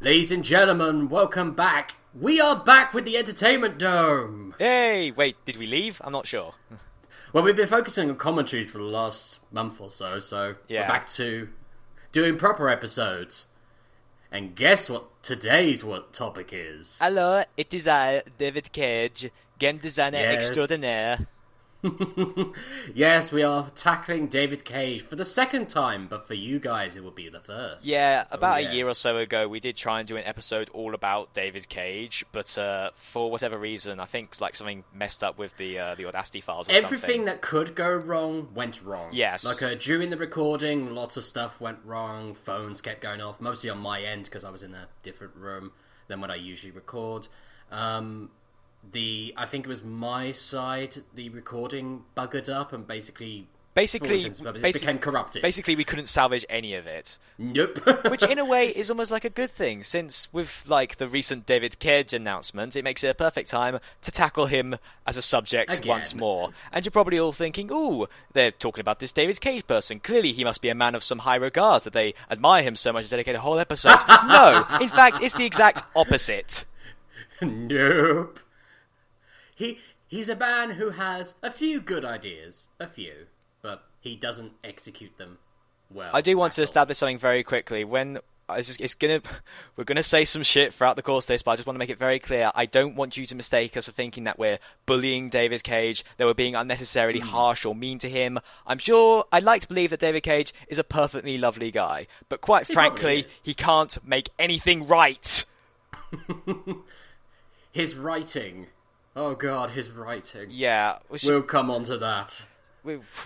Ladies and gentlemen, welcome back. We are back with the Entertainment Dome. Hey, wait, did we leave? I'm not sure. Well, we've been focusing on commentaries for the last month or so, Yeah. we're back to doing proper episodes. And guess what today's topic is? Hello, it is I, David Cage, game designer extraordinaire. Yes, we are tackling David Cage for the second time, but for you guys it will be the first. Yeah, about a year or so ago, we did try and do an episode all about David Cage, but for whatever reason, I think like something messed up with the Audacity files or Everything something. that could go wrong went wrong. Yes. Like during the recording, lots of stuff went wrong. Phones kept going off, mostly on my end because I was in a different room than what I usually record. I think it was my side, the recording buggered up and basically it became corrupted. Basically, we couldn't salvage any of it. Nope. Which, in a way, is almost like a good thing, since with like the recent David Cage announcement, it makes it a perfect time to tackle him as a subject Again. once more. And you're probably all thinking, ooh, they're talking about this David Cage person. Clearly, he must be a man of some high regards, that they admire him so much to dedicate a whole episode. No, in fact, it's the exact opposite. Nope. He's a man who has a few good ideas, but he doesn't execute them well. I do want to establish something very quickly. We're gonna say some shit throughout the course of this, but I just want to make it very clear. I don't want you to mistake us for thinking that we're bullying David Cage, that we're being unnecessarily harsh or mean to him. I'd like to believe that David Cage is a perfectly lovely guy, but quite frankly, he can't make anything right. His writing. Oh god, his writing. Yeah. We'll come on to that.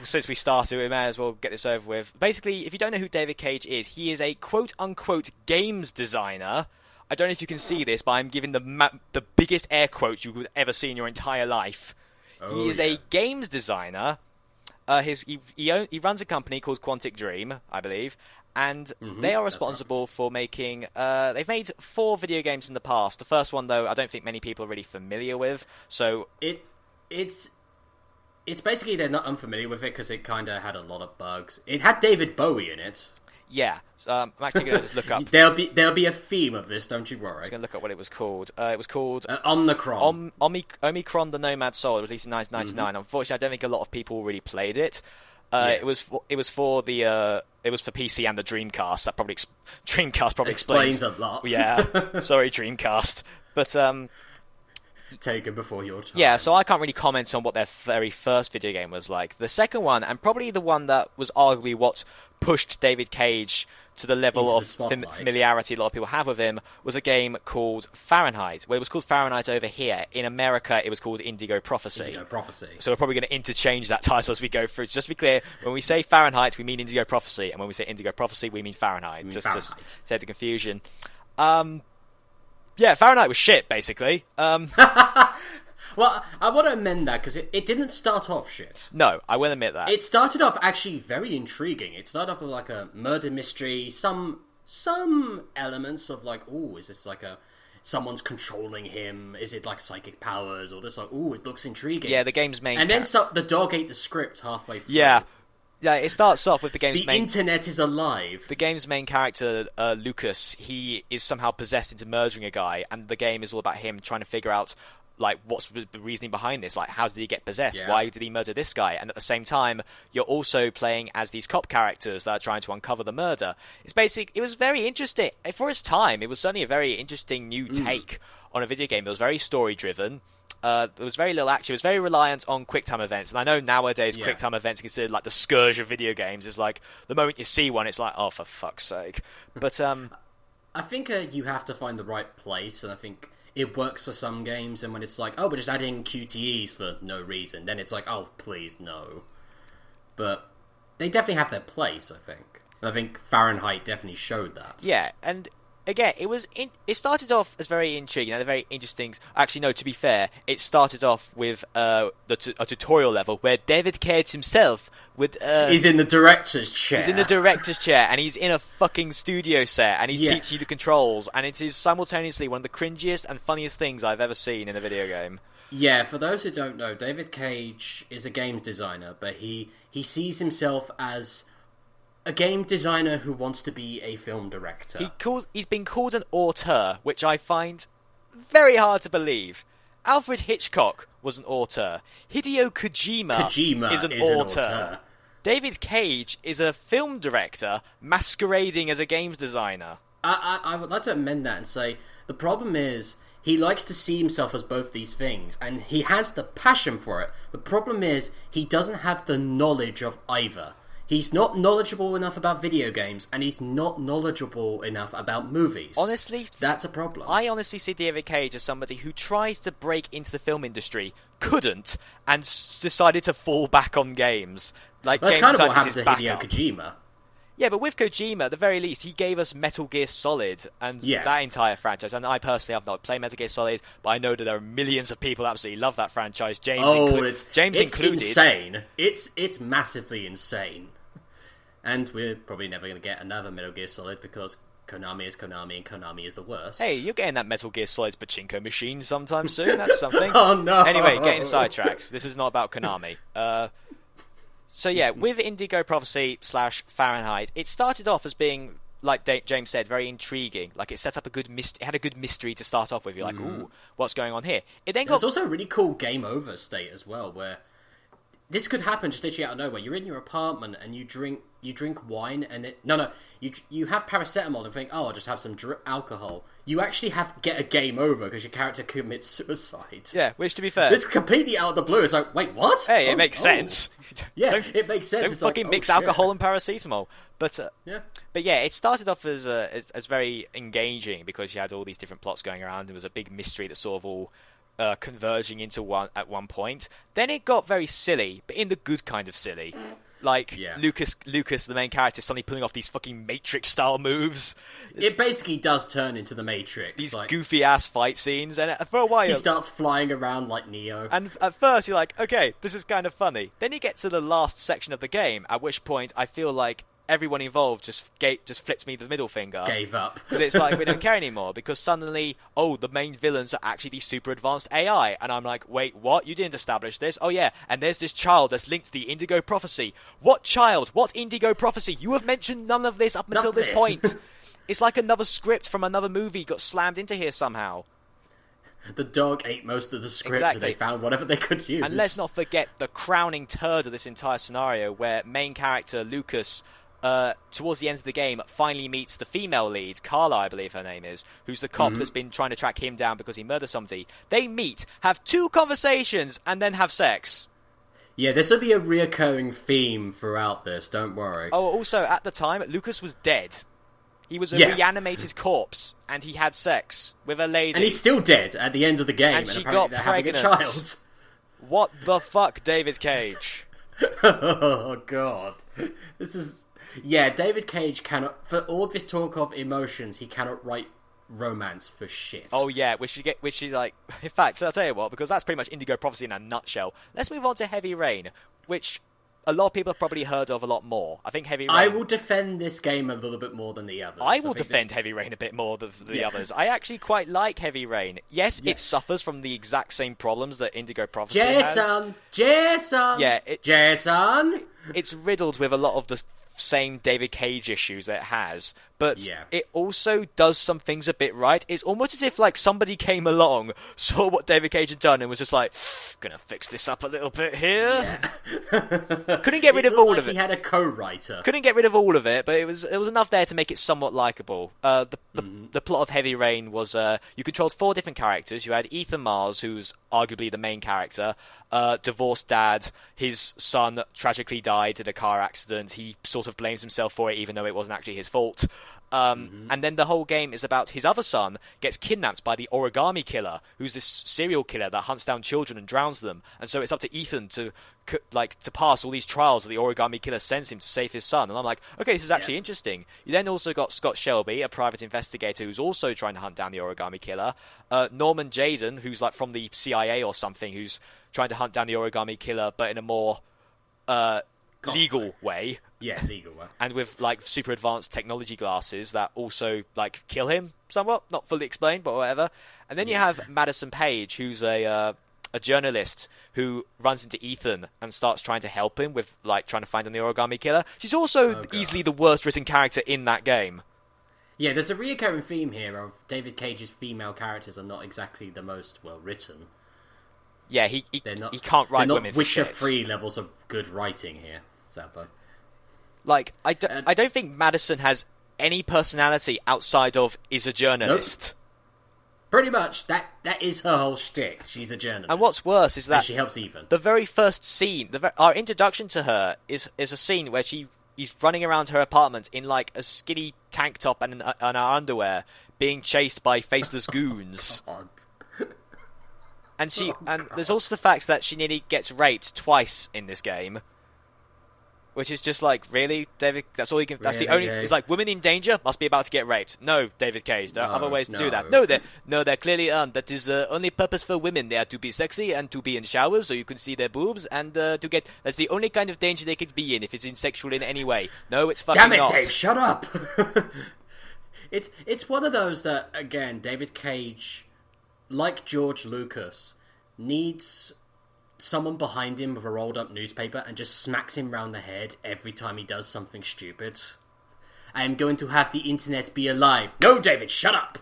Since we started, we may as well get this over with. Basically, if you don't know who David Cage is, he is a quote-unquote games designer. I don't know if you can see this, but I'm giving the biggest air quotes you could ever see in your entire life. He is a games designer. He runs a company called Quantic Dream, I believe, and they are responsible for making... they've made 4 video games in the past. The first one, though, I don't think many people are really familiar with, so... It's basically they're not unfamiliar with it because it kind of had a lot of bugs. It had David Bowie in it. Yeah, so, I'm actually going to just look up... There'll be a theme of this, don't you worry. I'm going to look up what it was called. It was called... Omnicron. Omicron the Nomad Soul. It was released in 1999. Unfortunately, I don't think a lot of people really played it. It was for PC and the Dreamcast. That probably Dreamcast probably explains a lot. Yeah, sorry Dreamcast, but taken before your time. Yeah, so I can't really comment on what their very first video game was like. The second one, and probably the one that was arguably what pushed David Cage to the level of familiarity a lot of people have with him, was a game called Fahrenheit. Well, it was called Fahrenheit over here. In America, it was called Indigo Prophecy. So we're probably going to interchange that title as we go through. Just to be clear, when we say Fahrenheit, we mean Indigo Prophecy, and when we say Indigo Prophecy, we mean Fahrenheit. Just to save the confusion. Yeah, Fahrenheit was shit, basically. Well, I want to amend that, because it didn't start off shit. No, I will admit that. It started off actually very intriguing. It started off with like a murder mystery, some elements of like, ooh, is this like someone's controlling him? Is it like psychic powers? Or this like, ooh, it looks intriguing. Yeah, the game's main... And then the dog ate the script halfway through. Yeah, it starts off with the game's main... The internet is alive. The game's main character, Lucas, he is somehow possessed into murdering a guy, and the game is all about him trying to figure out, like, what's the reasoning behind this? Like, how did he get possessed? Yeah. Why did he murder this guy? And at the same time, you're also playing as these cop characters that are trying to uncover the murder. It was very interesting. For its time, it was certainly a very interesting new take on a video game. It was very story-driven. There was very little action. It was very reliant on QuickTime events. And I know nowadays QuickTime events are considered like the scourge of video games. It's like, the moment you see one, it's like, oh, for fuck's sake. But, I think you have to find the right place, and I think it works for some games, and when it's like, oh, we're just adding QTEs for no reason, then it's like, oh, please, no. But they definitely have their place, I think. And I think Fahrenheit definitely showed that. Yeah, and again, it started off as very intriguing and a very interesting... Actually, no, to be fair, it started off with a tutorial level where David Cage himself would... he's in the director's chair. He's in the director's chair, and he's in a fucking studio set, and he's teaching you the controls, and it is simultaneously one of the cringiest and funniest things I've ever seen in a video game. Yeah, for those who don't know, David Cage is a games designer, but he sees himself as a game designer who wants to be a film director. He's been called an auteur, which I find very hard to believe. Alfred Hitchcock was an auteur. Hideo Kojima is an auteur. David Cage is a film director masquerading as a games designer. I would like to amend that and say the problem is he likes to see himself as both these things, and he has the passion for it. The problem is he doesn't have the knowledge of either. He's not knowledgeable enough about video games, and he's not knowledgeable enough about movies. Honestly, that's a problem. I honestly see David Cage as somebody who tries to break into the film industry, couldn't, and decided to fall back on games. Like, that's game kind of what design is happened to his Hideo backup. Kojima. Yeah, but with Kojima, at the very least, he gave us Metal Gear Solid and that entire franchise. And I personally have not played Metal Gear Solid, but I know that there are millions of people who absolutely love that franchise. James it's included. Insane. It's massively insane. And we're probably never going to get another Metal Gear Solid because Konami is Konami and Konami is the worst. Hey, you're getting that Metal Gear Solid's pachinko machine sometime soon. That's something. Oh no! Anyway, getting sidetracked. This is not about Konami. So yeah, with Indigo Prophecy / Fahrenheit, it started off as being, like James said, very intriguing. Like, it set up it had a good mystery to start off with. You're like, ooh, what's going on here? There's also a really cool game over state as well, where this could happen just literally out of nowhere. You're in your apartment and you drink wine, and you have paracetamol and think, oh, I'll just have some alcohol. You actually get a game over because your character commits suicide. Yeah, which, to be fair, it's completely out of the blue. It's like, wait, what? Hey, it makes sense. Yeah, it makes sense. Don't fucking mix alcohol and paracetamol. But yeah, it started off as very engaging because you had all these different plots going around. There was a big mystery that sort of all converging into one at one point. Then it got very silly, but in the good kind of silly. Like, Lucas, the main character, suddenly pulling off these fucking Matrix-style moves. It basically does turn into the Matrix. These goofy-ass fight scenes, and for a while... He starts flying around like Neo. And at first, you're like, okay, this is kind of funny. Then you get to the last section of the game, at which point I feel like everyone involved just flipped me the middle finger. Gave up. Because it's like, we don't care anymore. Because suddenly, the main villains are actually these super advanced AI. And I'm like, wait, what? You didn't establish this? Oh yeah, and there's this child that's linked to the Indigo Prophecy. What child? What Indigo Prophecy? You have mentioned none of this up until this point. It's like another script from another movie got slammed into here somehow. The dog ate most of the script, exactly. And they found whatever they could use. And let's not forget the crowning turd of this entire scenario, where main character Lucas... towards the end of the game, finally meets the female lead, Carla, I believe her name is, who's the cop that's been trying to track him down because he murdered somebody. They meet, have 2 conversations, and then have sex. Yeah, this will be a reoccurring theme throughout this, don't worry. Oh, also, at the time, Lucas was dead. He was a reanimated corpse, and he had sex with a lady. And he's still dead at the end of the game, and she got pregnant. Having a child. What the fuck, David Cage? Oh, God. This is... Yeah, David Cage cannot... For all this talk of emotions, he cannot write romance for shit. Oh, yeah, which is like... In fact, I'll tell you what, because that's pretty much Indigo Prophecy in a nutshell. Let's move on to Heavy Rain, which a lot of people have probably heard of a lot more. I think Heavy Rain... I will defend this game a little bit more than the others. I will defend Heavy Rain a bit more than the others. I actually quite like Heavy Rain. Yes, it suffers from the exact same problems that Indigo Prophecy has. Jason! Yeah, Jason! It's riddled with a lot of the same David Cage issues that it has, but it also does some things a bit right. It's almost as if like somebody came along, saw what David Cage had done, and was just like, gonna fix this up a little bit here. Couldn't get rid of all of it. He had a co-writer. Couldn't get rid of all of it, but it was enough there to make it somewhat likable. The plot of Heavy Rain was you controlled 4 different characters. You had Ethan Mars, who's arguably the main character, divorced dad. His son tragically died in a car accident. He sort of blames himself for it, even though it wasn't actually his fault. And then the whole game is about his other son gets kidnapped by the Origami Killer, who's this serial killer that hunts down children and drowns them. And so it's up to Ethan to pass all these trials that the Origami Killer sends him to save his son. And I'm like, okay, this is actually interesting. You then also got Scott Shelby, a private investigator who's also trying to hunt down the Origami Killer. Norman Jaden, who's like from the CIA or something, who's trying to hunt down the Origami Killer, but in a more legal way. Yeah, legal way. And with like super advanced technology glasses that also like kill him somewhat, not fully explained, but whatever. And then you have Madison Page, who's a a journalist who runs into Ethan and starts trying to help him with like trying to find the origami killer. She's also easily the worst written character in that game. Yeah, there's a recurring theme here of David Cage's female characters are not exactly the most well written. Yeah, he can't write women for Witcher shit. 3 levels of good writing here, sadly. Like, I don't think Madison has any personality outside of is a journalist. Nope. Pretty much, that is her whole shtick. She's a journalist. And what's worse is that she helps Ethan. The very first scene, our introduction to her is a scene where she's running around her apartment in like a skinny tank top and her underwear, being chased by faceless goons. God. And there's also the fact that she nearly gets raped twice in this game. Which is just like, really, David? That's all you can. That's the only. It's like women in danger must be about to get raped. No, David Cage. There are other ways to do that. No, they're clearly that is only purpose for women. They are to be sexy and to be in showers so you can see their boobs and to get. That's the only kind of danger they could be in if it's sexual in any way. No, it's fucking Damn it, not. Dave! Shut up. It's one of those that again, David Cage, like George Lucas, needs someone behind him with a rolled up newspaper and just smacks him round the head every time he does something stupid. I am going to have the internet be alive. No, David, shut up!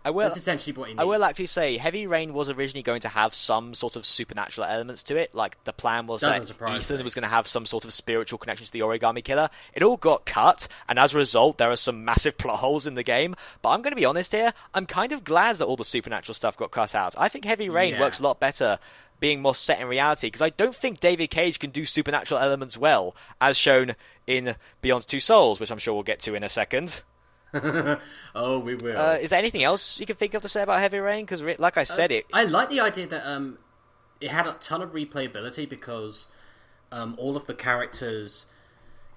That's essentially what he needs. I will actually say, Heavy Rain was originally going to have some sort of supernatural elements to it. Like, the plan was that Ethan was going to have some sort of spiritual connection to the origami killer. It all got cut, and as a result, there are some massive plot holes in the game. But I'm going to be honest here, I'm kind of glad that all the supernatural stuff got cut out. I think Heavy Rain works a lot better being more set in reality, because I don't think David Cage can do supernatural elements well, as shown in Beyond Two Souls, which I'm sure we'll get to in a second. Oh, we will. Is there anything else you can think of to say about Heavy Rain? Because, like I said, I like the idea that it had a ton of replayability because all of the characters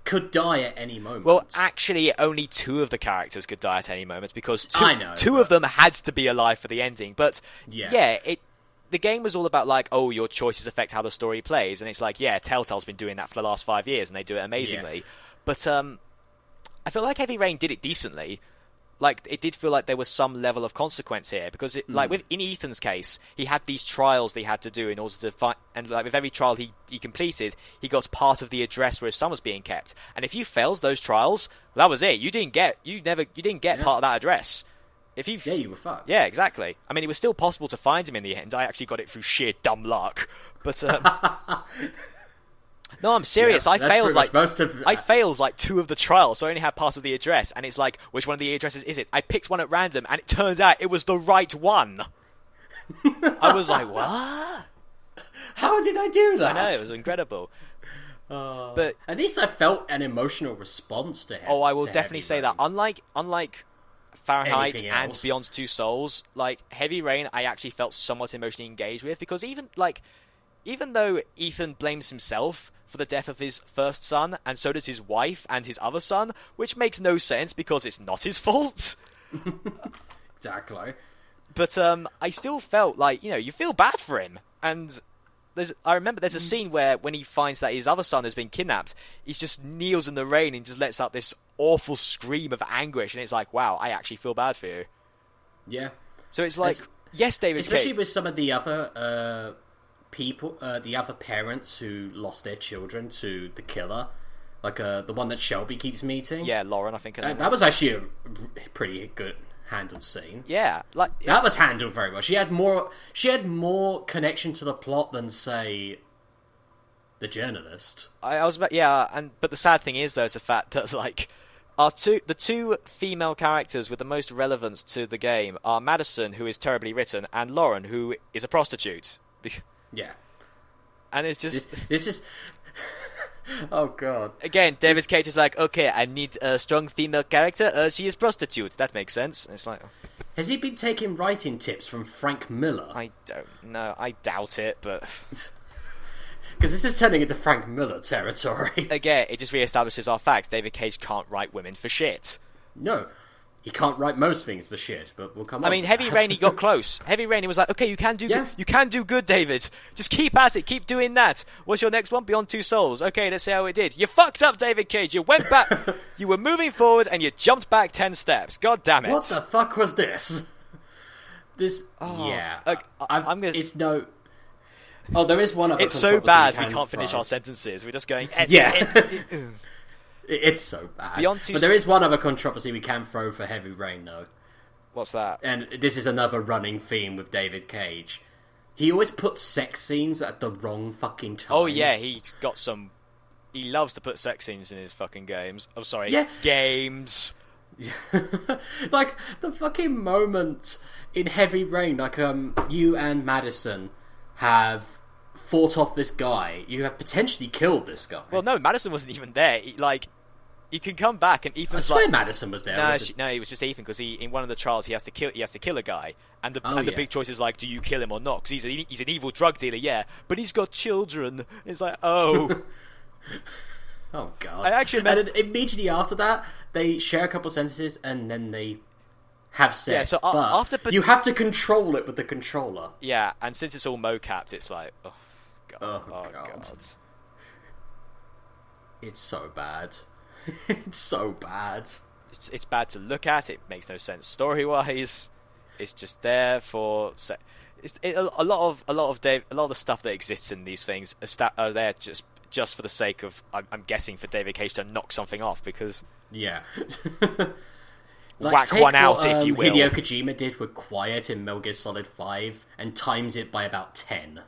could die at any moment. Well, actually, only two of the characters could die at any moment because two of them had to be alive for the ending. But the game was all about like, oh, your choices affect how the story plays, and it's like, yeah, Telltale's been doing that for the last 5 years, and they do it amazingly. Yeah. But I feel like Heavy Rain did it decently. Like, it did feel like there was some level of consequence here, because like in Ethan's case, he had these trials that he had to do in order to find, and like with every trial he completed, he got part of the address where his son was being kept. And if you failed those trials, that was it. You didn't get part of that address. You were fucked. Yeah, exactly. I mean, it was still possible to find him in the end. I actually got it through sheer dumb luck. But no, I'm serious. Yeah, I failed like two of the trials, so I only had part of the address. And it's like, which one of the addresses is it? I picked one at random, and it turns out it was the right one. I was like, what? How did I do that? I know, it was incredible. But at least I felt an emotional response to him. Oh, I will definitely say that. Unlike Fahrenheit and Beyond Two Souls, like Heavy Rain, I actually felt somewhat emotionally engaged with, because even though Ethan blames himself for the death of his first son, and so does his wife and his other son, which makes no sense because it's not his fault. Exactly. But I still felt like, you feel bad for him. And I remember there's a scene where when he finds that his other son has been kidnapped, he just kneels in the rain and just lets out this awful scream of anguish, and it's like, wow, I actually feel bad for you. Yeah. So it's like, yes, David especially Cage. with some of the other people, the other parents who lost their children to the killer, like the one that Shelby keeps meeting. Yeah, Lauren, I think. That was actually a pretty good handled scene. Yeah, that was handled very well. She had more connection to the plot than, say, the journalist. But the sad thing is, though, is the fact that like the two female characters with the most relevance to the game are Madison, who is terribly written, and Lauren, who is a prostitute. Yeah. And it's just... This is... Oh, God. Again, David Cage is like, okay, I need a strong female character. She is prostitute. That makes sense. It's like... Has he been taking writing tips from Frank Miller? I don't know. I doubt it, but... Because this is turning into Frank Miller territory. Again, it just reestablishes our facts. David Cage can't write women for shit. No. He can't write most things for shit, but we'll come on. I mean, Heavy Rain, he got close. Heavy Rain, he was like, okay, you can do good, David. Just keep at it, keep doing that. What's your next one? Beyond Two Souls. Okay, let's see how it did. You fucked up, David Cage. You went back, you were moving forward, and you jumped back 10 steps. God damn it. What the fuck was this? Yeah. Oh, there is one other It's so controversy bad we can can't finish throw. our sentences. We're just going. Yeah. It's so bad. But there is one other controversy we can throw for Heavy Rain, though. What's that? And this is another running theme with David Cage. He always puts sex scenes at the wrong fucking time. Oh yeah, he's got some. He loves to put sex scenes in his fucking games. I'm sorry, Yeah. games. Like the fucking moment in Heavy Rain, like you and Madison have fought off this guy. You have potentially killed this guy. Well, no, Madison wasn't even there. You can come back and I Ethan's swear like, Madison was there. no, it was just Ethan because in one of the trials he has to kill a guy, and the big choice is like, do you kill him or not? Because he's an evil drug dealer, yeah, but he's got children. It's like, oh, oh god. I actually remember... And then immediately after that, they share a couple sentences and then they have sex. Yeah, so but you have to control it with the controller. Yeah, and since it's all mocapped, it's like, oh god, Oh, God. It's so bad. It's so bad. It's bad to look at. It makes no sense story wise. It's just there for. A lot of the stuff that exists in these things are there just for the sake of, I'm guessing, for David Cage to knock something off, because yeah. whack one out, if you will. Hideo Kojima did with Quiet in Metal Gear Solid 5 and times it by about 10.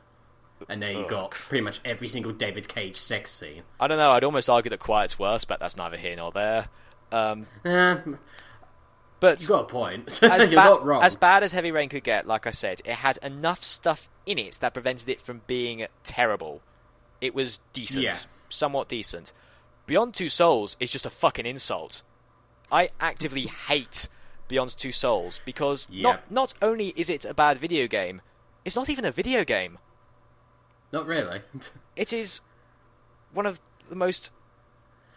And there you got pretty much every single David Cage sex scene. I don't know, I'd almost argue that Quiet's worse, but that's neither here nor there. But you got a point. You're not wrong. As bad as Heavy Rain could get, like I said, it had enough stuff in it that prevented it from being terrible. It was decent. Somewhat decent. Beyond Two Souls is just a fucking insult. I actively hate Beyond Two Souls because not only is it a bad video game, it's not even a video game. Not really. It is one of the most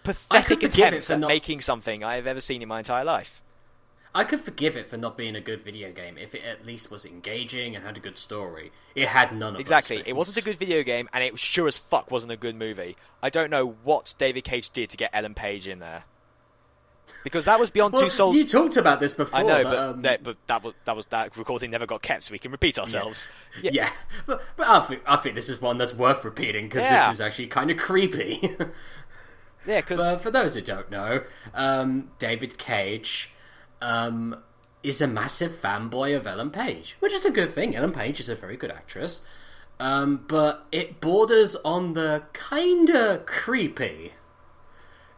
pathetic attempts at making something I have ever seen in my entire life. I could forgive it for not being a good video game if it at least was engaging and had a good story. It had none of Exactly. those things. It wasn't a good video game, and it sure as fuck wasn't a good movie. I don't know what David Cage did to get Ellen Page in there. Because that was Beyond Two Souls. You talked about this before. I know, but that recording never got kept, so we can repeat ourselves. Yeah. But I think this is one that's worth repeating because this is actually kind of creepy. Yeah, because But for those who don't know, David Cage is a massive fanboy of Ellen Page, which is a good thing. Ellen Page is a very good actress, but it borders on the kinda creepy.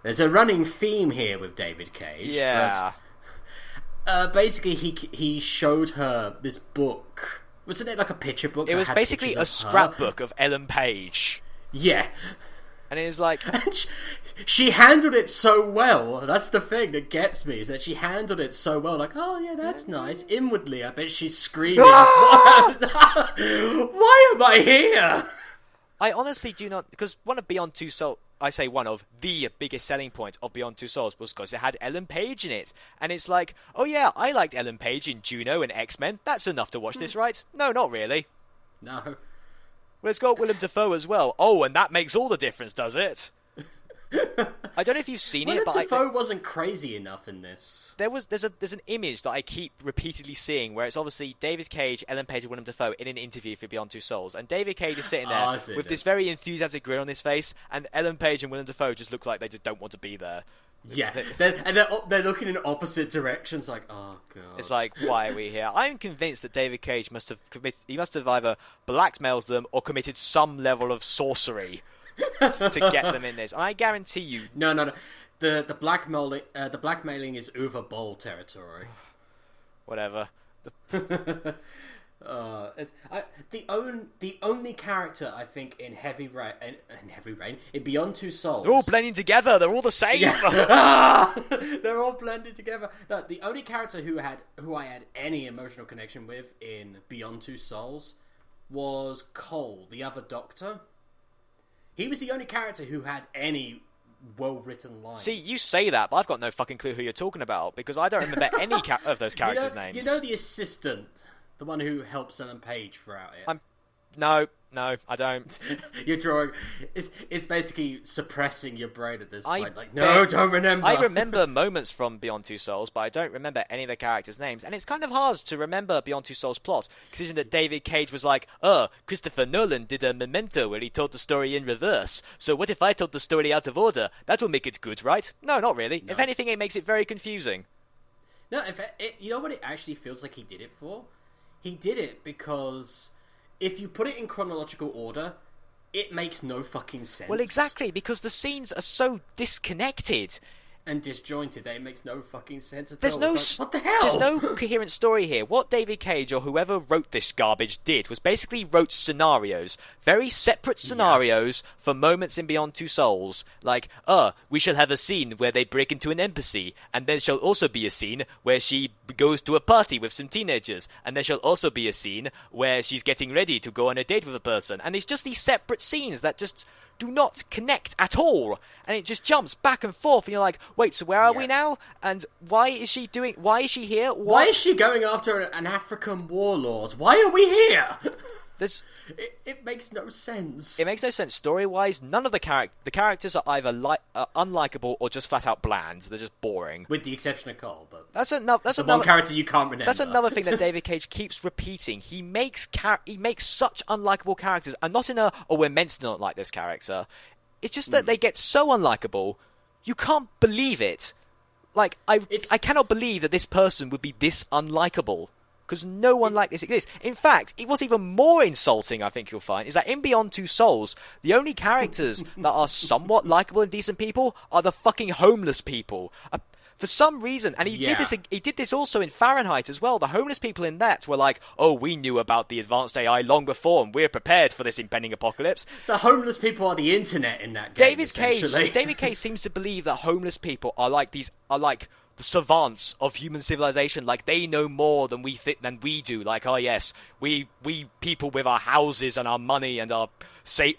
There's a running theme here with David Cage. Yeah. But, basically, he showed her this book. Wasn't it like a picture book? It was basically a scrapbook of Ellen Page. Yeah. And it was like... And she handled it so well. That's the thing that gets me, is that she handled it so well. Like, oh yeah, that's nice. Inwardly, I bet she's screaming. Why am I here? I honestly do not... Because one of Beyond Two Souls... I say one of the biggest selling points of Beyond Two Souls was because it had Ellen Page in it. And it's like, oh yeah, I liked Ellen Page in Juno and X-Men. That's enough to watch this, right? No, not really. No. Well, it's got Willem Dafoe as well. Oh, and that makes all the difference, does it? I don't know if you've seen it, but Dafoe wasn't crazy enough in this. There's an image that I keep repeatedly seeing where it's obviously David Cage, Ellen Page, and Willem Dafoe in an interview for Beyond Two Souls, and David Cage is sitting there with this very enthusiastic grin on his face, and Ellen Page and Willem Dafoe just look like they just don't want to be there. Yeah, they're looking in opposite directions, like, oh god. It's like, why are we here? I'm convinced that David Cage must have either blackmailed them or committed some level of sorcery to get them in this. And I guarantee you, no. The blackmailing is Uwe Boll territory. Whatever. The only character I think in Heavy Rain in Beyond Two Souls, they're all blending together. They're all the same. Yeah. They're all blended together. No, the only character who I had any emotional connection with in Beyond Two Souls was Cole, the other Doctor. He was the only character who had any well-written lines. See, you say that, but I've got no fucking clue who you're talking about, because I don't remember any of those characters' names. You know the assistant, the one who helps Ellen Page throughout it? No, I don't. You're drawing. It's basically suppressing your brain at this I point. Like, no, don't remember. I remember moments from Beyond Two Souls, but I don't remember any of the characters' names. And it's kind of hard to remember Beyond Two Souls plot, considering that David Cage was like, Christopher Nolan did a Memento where he told the story in reverse. So what if I told the story out of order? That will make it good, right? No, not really. No. If anything, it makes it very confusing. No, you know what it actually feels like he did it for? He did it because if you put it in chronological order, it makes no fucking sense. Well, exactly, because the scenes are so disconnected and disjointed that it makes no fucking sense at all. What the hell? There's no coherent story here. What David Cage or whoever wrote this garbage did was basically wrote scenarios, very separate scenarios for moments in Beyond Two Souls. Like, we shall have a scene where they break into an embassy, and there shall also be a scene where she goes to a party with some teenagers, and there shall also be a scene where she's getting ready to go on a date with a person. And it's just these separate scenes that just do not connect at all, and it just jumps back and forth, and you're like, wait, so where are we now? And why is she here? Why is she going after an African warlord? Why are we here? It makes no sense. It makes no sense story-wise. None of the characters are either unlikable or just flat out bland. They're just boring. With the exception of Cole, but that's another one character you can't remember. That's another thing that David Cage keeps repeating. He makes such unlikable characters, and not in we're meant to not like this character. It's just that they get so unlikable, you can't believe it. Like I cannot believe that this person would be this unlikable. Because no one like this exists. In fact, it was even more insulting, I think you'll find, is that in Beyond Two Souls, the only characters that are somewhat likable and decent people are the fucking homeless people. For some reason, and he did this also in Fahrenheit as well. The homeless people in that were like, we knew about the advanced AI long before, and we're prepared for this impending apocalypse. The homeless people are the internet in that game, David Cage seems to believe that homeless people are like the savants of human civilization. Like, they know more than we do. Like, yes, we people with our houses and our money and our food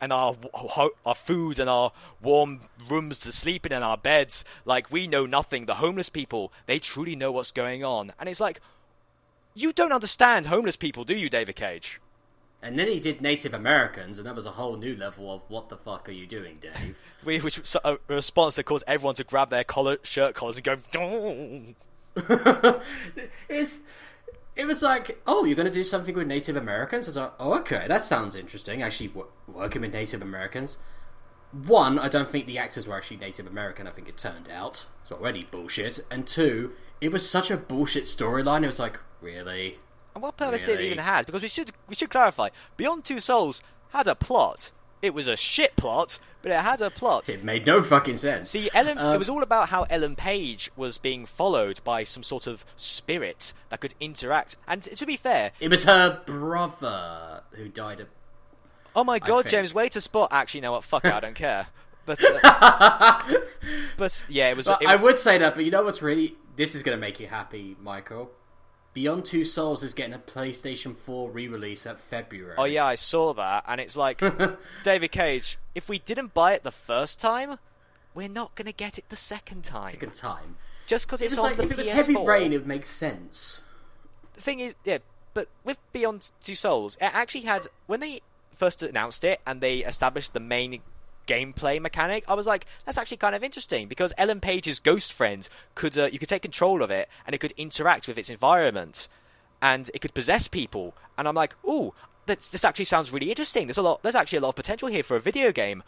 and our warm rooms to sleep in and our beds, like, we know nothing. The homeless people, they truly know what's going on. And it's like, you don't understand homeless people, do you, David Cage? And then he did Native Americans, and that was a whole new level of what the fuck are you doing, Dave? Which was a response that caused everyone to grab their shirt collars and go, "Dong." It was like, you're going to do something with Native Americans? I was like, okay, that sounds interesting. Actually, working with Native Americans. One, I don't think the actors were actually Native American. I think it turned out. It's already bullshit. And two, it was such a bullshit storyline. It was like, really? And what purpose it even has? Because we should clarify, Beyond Two Souls had a plot. It was a shit plot, but it had a plot. It made no fucking sense. See, it was all about how Ellen Page was being followed by some sort of spirit that could interact. And to be fair, it was her brother who died. Oh my god, James, way to spot. Actually, no, what? Fuck it, I don't care. But yeah, it was. I would say that, but you know what's really? This is going to make you happy, Michael. Beyond Two Souls is getting a PlayStation 4 re-release at February. Oh yeah, I saw that, and it's like, David Cage, if we didn't buy it the first time, we're not going to get it the second time. Just because it's on the PS4. If it was Heavy Rain, it would make sense. The thing is, but with Beyond Two Souls, it actually had, when they first announced it, and they established the main gameplay mechanic, I was like, that's actually kind of interesting, because Ellen Page's ghost friend could you could take control of it, and it could interact with its environment, and it could possess people, and I'm like, ooh, this actually sounds really interesting. There's actually a lot of potential here for a video game,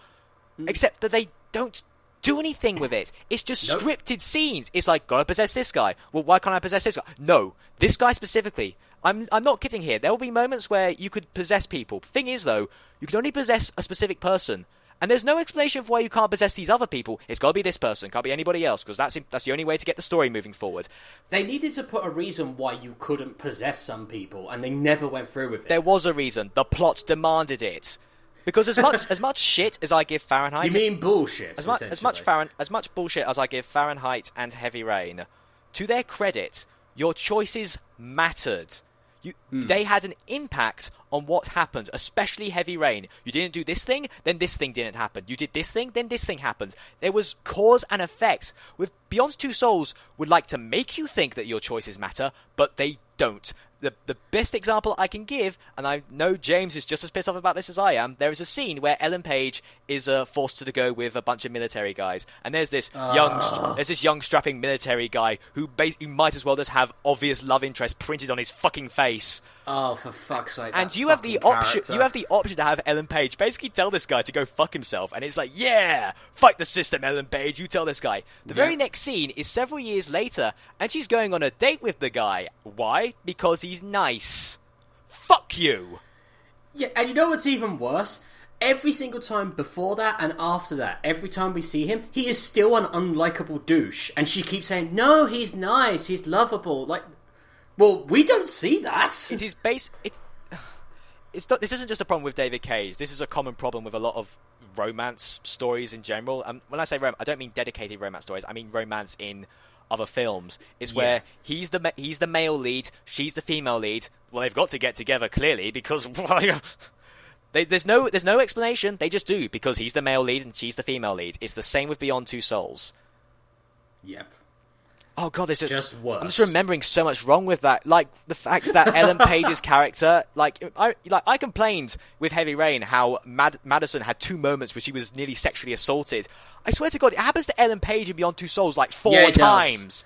except that they don't do anything with it. It's just scripted scenes. It's like, gotta possess this guy. Well, why can't I possess this guy? No, this guy specifically. I'm not kidding here. There will be moments where you could possess people. Thing is, though, you can only possess a specific person. And there's no explanation of why you can't possess these other people. It's got to be this person, can't be anybody else, because that's the only way to get the story moving forward. They needed to put a reason why you couldn't possess some people, and they never went through with it. There was a reason. The plot demanded it. Because as much shit as I give Fahrenheit, you mean bullshit? As much bullshit as I give Fahrenheit and Heavy Rain, to their credit, your choices mattered. They had an impact on what happened, especially Heavy Rain. You didn't do this thing, then this thing didn't happen. You did this thing, then this thing happened. There was cause and effect. With Beyond Two Souls would like to make you think that your choices matter, but they don't. the best example I can give, and I know James is just as pissed off about this as I am, there is a scene where Ellen Page is forced to go with a bunch of military guys, and there's this young strapping military guy who might as well just have obvious love interest printed on his fucking face. Oh, for fuck's sake! And you have the option to have Ellen Page basically tell this guy to go fuck himself, and it's like, yeah, fight the system, Ellen Page. You tell this guy. The very next scene is several years later, and she's going on a date with the guy. Why? Because he's nice. Fuck you. Yeah, and you know what's even worse? Every single time before that and after that, every time we see him, he is still an unlikable douche, and she keeps saying, "No, he's nice. He's lovable." Like. Well, we don't see that. It is base. It's not, this isn't just a problem with David Cage. This is a common problem with a lot of romance stories in general. When I say romance, I don't mean dedicated romance stories. I mean romance in other films. It's where he's the male lead, she's the female lead. Well, they've got to get together clearly because there's no explanation. They just do because he's the male lead and she's the female lead. It's the same with Beyond Two Souls. Yep. Oh god, there's just worse. I'm just remembering so much wrong with that. Like the fact that Ellen Page's character, I complained with Heavy Rain how Madison had 2 moments where she was nearly sexually assaulted. I swear to God, it happens to Ellen Page in Beyond Two Souls like 4 times.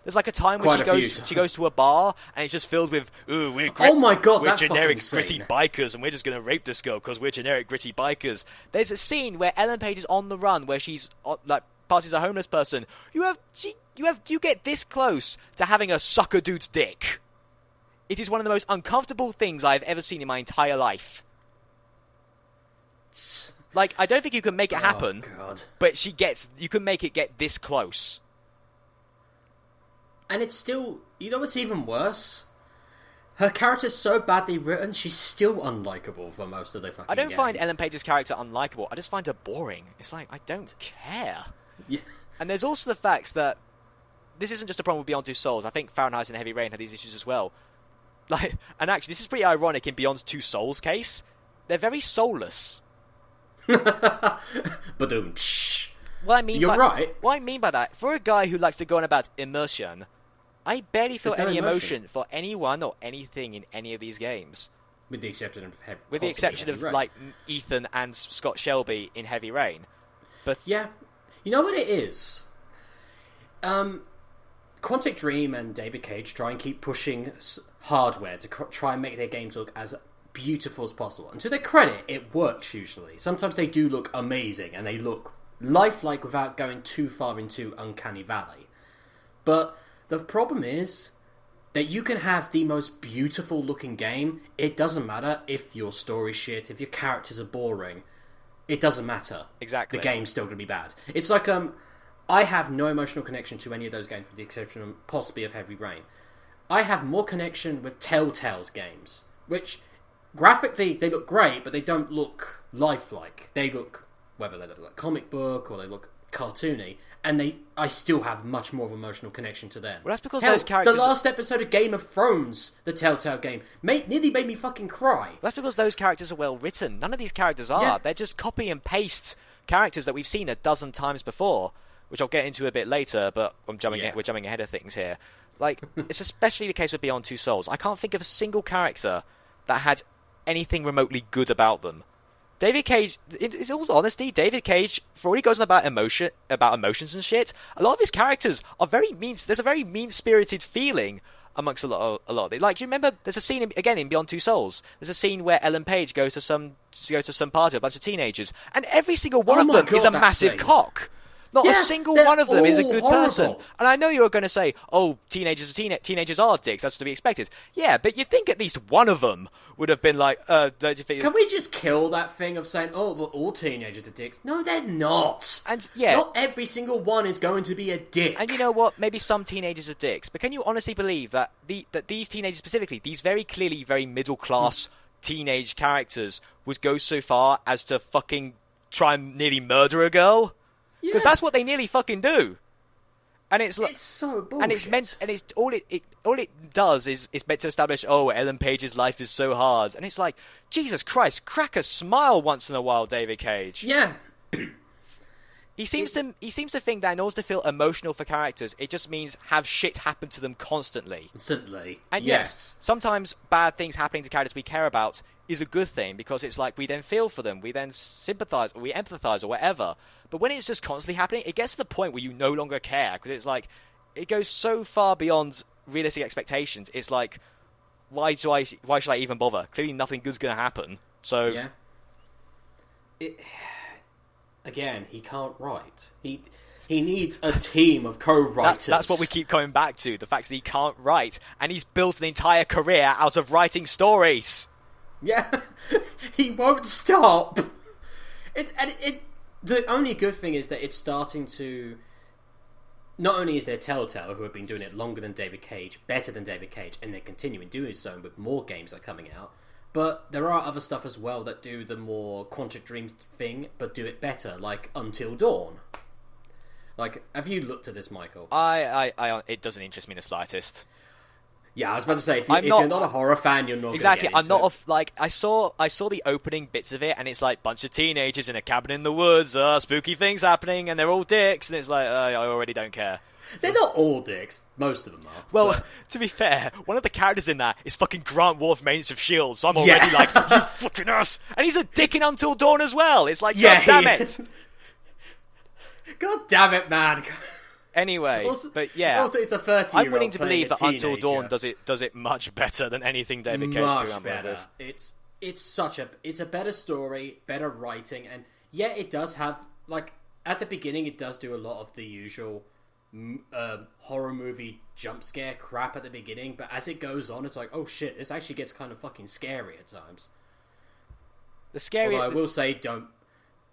There's like a time when she goes to a bar and it's just filled with we're generic gritty bikers and we're just going to rape this girl because we're generic gritty bikers. There's a scene where Ellen Page is on the run where she's passes a homeless person. You get this close to having a sucker dude's dick. It is one of the most uncomfortable things I've ever seen in my entire life. Like, I don't think you can make it happen, but you can make it get this close. And it's still, you know what's even worse? Her character's so badly written, she's still unlikable for most of the fucking I don't game. find Ellen Page's character unlikable, I just find her boring. It's like, I don't care. Yeah. And there's also the fact that this isn't just a problem with Beyond Two Souls. I think Fahrenheit and Heavy Rain had these issues as well. And actually, this is pretty ironic in Beyond Two Souls' case. They're very soulless. Ba-doom. You're right. What I mean by that, for a guy who likes to go on about immersion, I barely feel any emotion for anyone or anything in any of these games. With the exception of like Ethan and Scott Shelby in Heavy Rain. But yeah. You know what it is? Quantic Dream and David Cage try and keep pushing hardware to try and make their games look as beautiful as possible. And to their credit, it works usually. Sometimes they do look amazing and they look lifelike without going too far into Uncanny Valley. But the problem is that you can have the most beautiful looking game. It doesn't matter if your story's shit, if your characters are boring. It doesn't matter. Exactly. The game's still going to be bad. It's like, I have no emotional connection to any of those games with the exception of possibly of Heavy Rain. I have more connection with Telltale's games, which graphically they look great, but they don't look lifelike. They look, whether they look like comic book or they look cartoony, and I still have much more of an emotional connection to them. Well, that's because those characters... The last episode of Game of Thrones, the Telltale game, nearly made me fucking cry. That's because those characters are well written. None of these characters are. Yeah. They're just copy and paste characters that we've seen a dozen times before, which I'll get into a bit later, but we're jumping ahead of things here. Like, it's especially the case with Beyond Two Souls. I can't think of a single character that had anything remotely good about them. David Cage, in all honesty, David Cage, for all he goes on about emotions and shit, a lot of his characters are very mean. There's a very mean-spirited feeling amongst a lot of it. Like, do you remember? There's a scene again in Beyond Two Souls. There's a scene where Ellen Page goes to some party, a bunch of teenagers, and every single one of them is a massive cock. Not a single one of them is a good person. And I know you're going to say, oh, teenagers are dicks, that's to be expected. Yeah, but you'd think at least one of them would have been like, don't you think... Can we just kill that thing of saying, oh, well, all teenagers are dicks? No, they're not. And yeah... Not every single one is going to be a dick. And you know what? Maybe some teenagers are dicks. But can you honestly believe that that these teenagers specifically, these very clearly very middle-class teenage characters, would go so far as to fucking try and nearly murder a girl? Because that's what they nearly fucking do, and it's like, it's so bullshit. And it's meant, and it's all it does is it's meant to establish, oh, Ellen Page's life is so hard, and it's like, Jesus Christ, crack a smile once in a while, David Cage. Yeah, He seems to think that in order to feel emotional for characters, it just means have shit happen to them constantly. And yes, sometimes bad things happening to characters we care about is a good thing, because it's like we then feel for them, we then sympathise, or we empathise, or whatever. But when it's just constantly happening, it gets to the point where you no longer care, because it's like it goes so far beyond realistic expectations. It's like, why should I even bother? Clearly, nothing good's going to happen. So yeah. Again, he can't write. He needs a team of co-writers. That's what we keep coming back to, the fact that he can't write, and he's built an entire career out of writing stories. Yeah, he won't stop. The only good thing is that it's starting to... Not only is there Telltale, who have been doing it longer than David Cage, better than David Cage, and they're continuing doing so with more games that are coming out, but there are other stuff as well that do the more Quantic Dream thing, but do it better, like Until Dawn. Like, have you looked at this, Michael? It doesn't interest me in the slightest. Yeah, I was about to say, if you're not a horror fan, you're not exactly. Gonna get into it. I saw the opening bits of it, and it's like bunch of teenagers in a cabin in the woods, spooky things happening, and they're all dicks, and it's like, I already don't care. They're not all dicks. Most of them are. Well, to be fair, one of the characters in that is fucking Grant Wolf, Agents of S.H.I.E.L.D., so I'm already like, you fucking ass! And he's a dick in Until Dawn as well. It's like, God damn it! God damn it, man! Anyway, but yeah. Also, it's a 30-year-old. I'm willing to believe that teenager. Until Dawn does it much better than anything David Cage much could better. It's a better story, better writing, and yeah, it does have, like, at the beginning, it does do a lot of the usual horror movie jump scare crap at the beginning, but as it goes on, it's like, oh shit, this actually gets kind of fucking scary at times. Although I will say,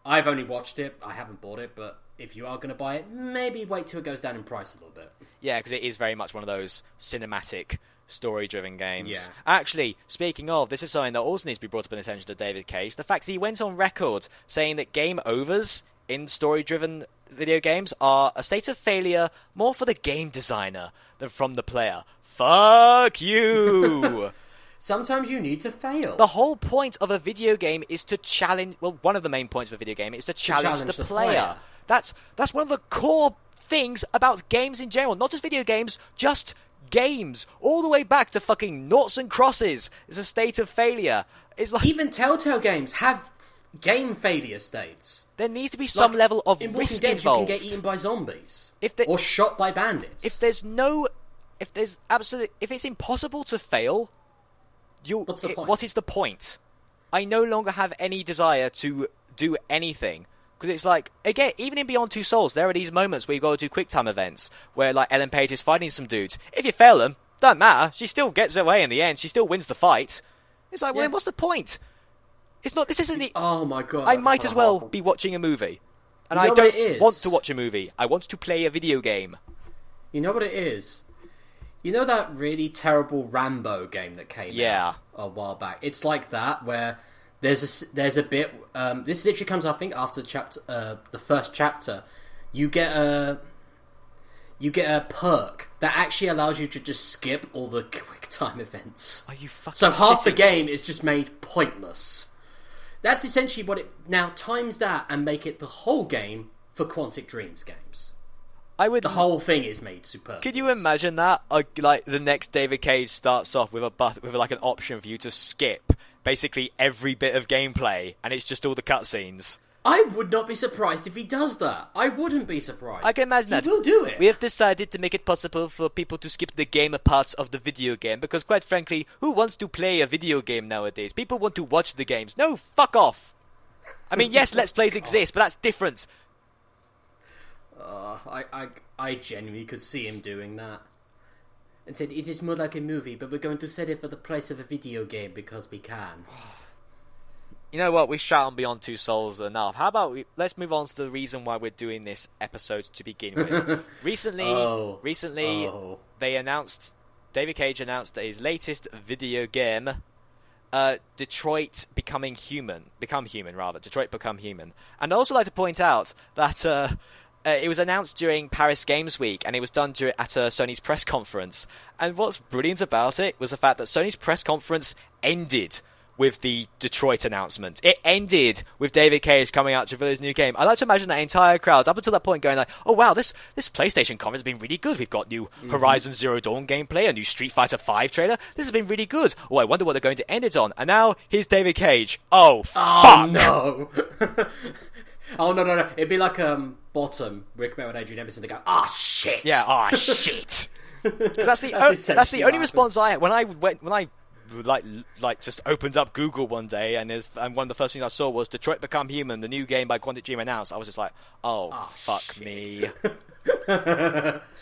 I've only watched it, I haven't bought it, but if you are going to buy it, maybe wait till it goes down in price a little bit. Yeah, because it is very much one of those cinematic, story-driven games. Yeah. Actually, speaking of, this is something that also needs to be brought up in attention to David Cage. The fact that he went on record saying that game overs in story-driven video games are a state of failure more for the game designer than from the player. Fuck you! Sometimes you need to fail. The whole point of a video game is to challenge... Well, one of the main points of a video game is to challenge the player. That's one of the core things about games in general. Not just video games, just games. All the way back to fucking noughts and crosses. It's a state of failure. It's like... Even Telltale games have game failure states. There needs to be some level of risk involved. You can get eaten by zombies. Or or shot by bandits. If it's impossible to fail... What's the point? What is the point? I no longer have any desire to do anything. Because it's like, again, even in Beyond Two Souls, there are these moments where you got to do quick time events, where like Ellen Page is fighting some dudes. If you fail them, doesn't matter. She still gets away in the end. She still wins the fight. It's like, well, then what's the point? It's not. This isn't the. Oh my god! I might as well be watching a movie, and I don't want to watch a movie. I want to play a video game. You know what it is? You know that really terrible Rambo game that came out a while back? It's like that, where there's a bit... this literally comes, I think, after the first chapter. You get a perk that actually allows you to just skip all the quick time events. Are you fucking So half the game is just made pointless. That's essentially what it... Now, times that and make it the whole game for Quantic Dreams games. The whole thing is made superb. Could you imagine that? Like the next David Cage starts off with like an option for you to skip basically every bit of gameplay, and it's just all the cutscenes. I would not be surprised if he does that. I wouldn't be surprised. I can imagine that. He will do it. We have decided to make it possible for people to skip the game parts of the video game, because quite frankly, who wants to play a video game nowadays? People want to watch the games. No, fuck off. I mean, yes, Let's Plays exist, but that's different. I genuinely could see him doing that. And said, it is more like a movie, but we're going to set it for the price of a video game because we can. You know what? We shout on Beyond Two Souls enough. How about let's move on to the reason why we're doing this episode to begin with. Recently, they announced... David Cage announced that his latest video game... Detroit Become Human. Detroit Become Human. And I'd also like to point out that... it was announced during Paris Games Week, and it was done at Sony's press conference. And what's brilliant about it was the fact that Sony's press conference ended with the Detroit announcement. It ended with David Cage coming out to reveal his new game. I like to imagine that entire crowd up until that point going like, oh wow, this PlayStation conference has been really good. We've got new Horizon Zero Dawn gameplay, a new Street Fighter V trailer. This has been really good. Oh, I wonder what they're going to end it on. And now here's David Cage. Oh, fuck! No! Oh, no. It'd be like Bottom, Rick Mel and Adrian Emerson. They go, shit! Yeah, shit! That's the only response I had when I just opened up Google one day and one of the first things I saw was Detroit Become Human, the new game by Quantic Dream announced. I was just like, fuck shit. Me.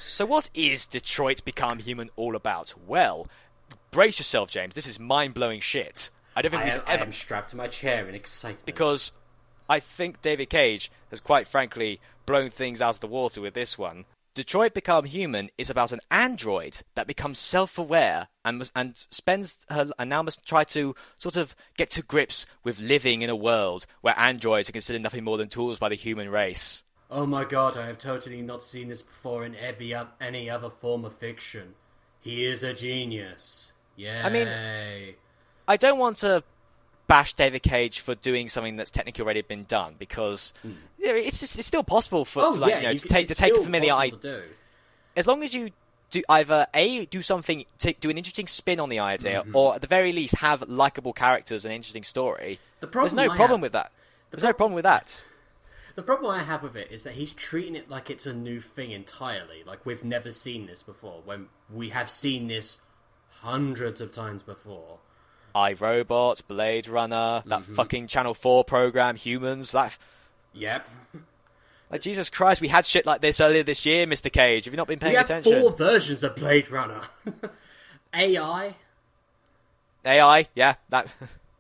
So what is Detroit Become Human all about? Well, brace yourself, James. This is mind-blowing shit. I am strapped to my chair in excitement. Because I think David Cage has quite frankly blown things out of the water with this one. Detroit Become Human is about an android that becomes self-aware and now must try to sort of get to grips with living in a world where androids are considered nothing more than tools by the human race. Oh my god, I have totally not seen this before in any other form of fiction. He is a genius. Yay. I mean, I don't want to bash David Cage for doing something that's technically already been done because it's still possible to take a familiar idea. As long as you do either do something, do an interesting spin on the idea, or at the very least have likable characters and an interesting story. There's no problem with that. The problem I have with it is that he's treating it like it's a new thing entirely. Like we've never seen this before, when we have seen this hundreds of times before. iRobot, Blade Runner, that fucking Channel 4 program, Humans, that... Yep. Like, Jesus Christ, we had shit like this earlier this year, Mr. Cage. Have you not been paying attention? We had 4 versions of Blade Runner. AI, yeah, that...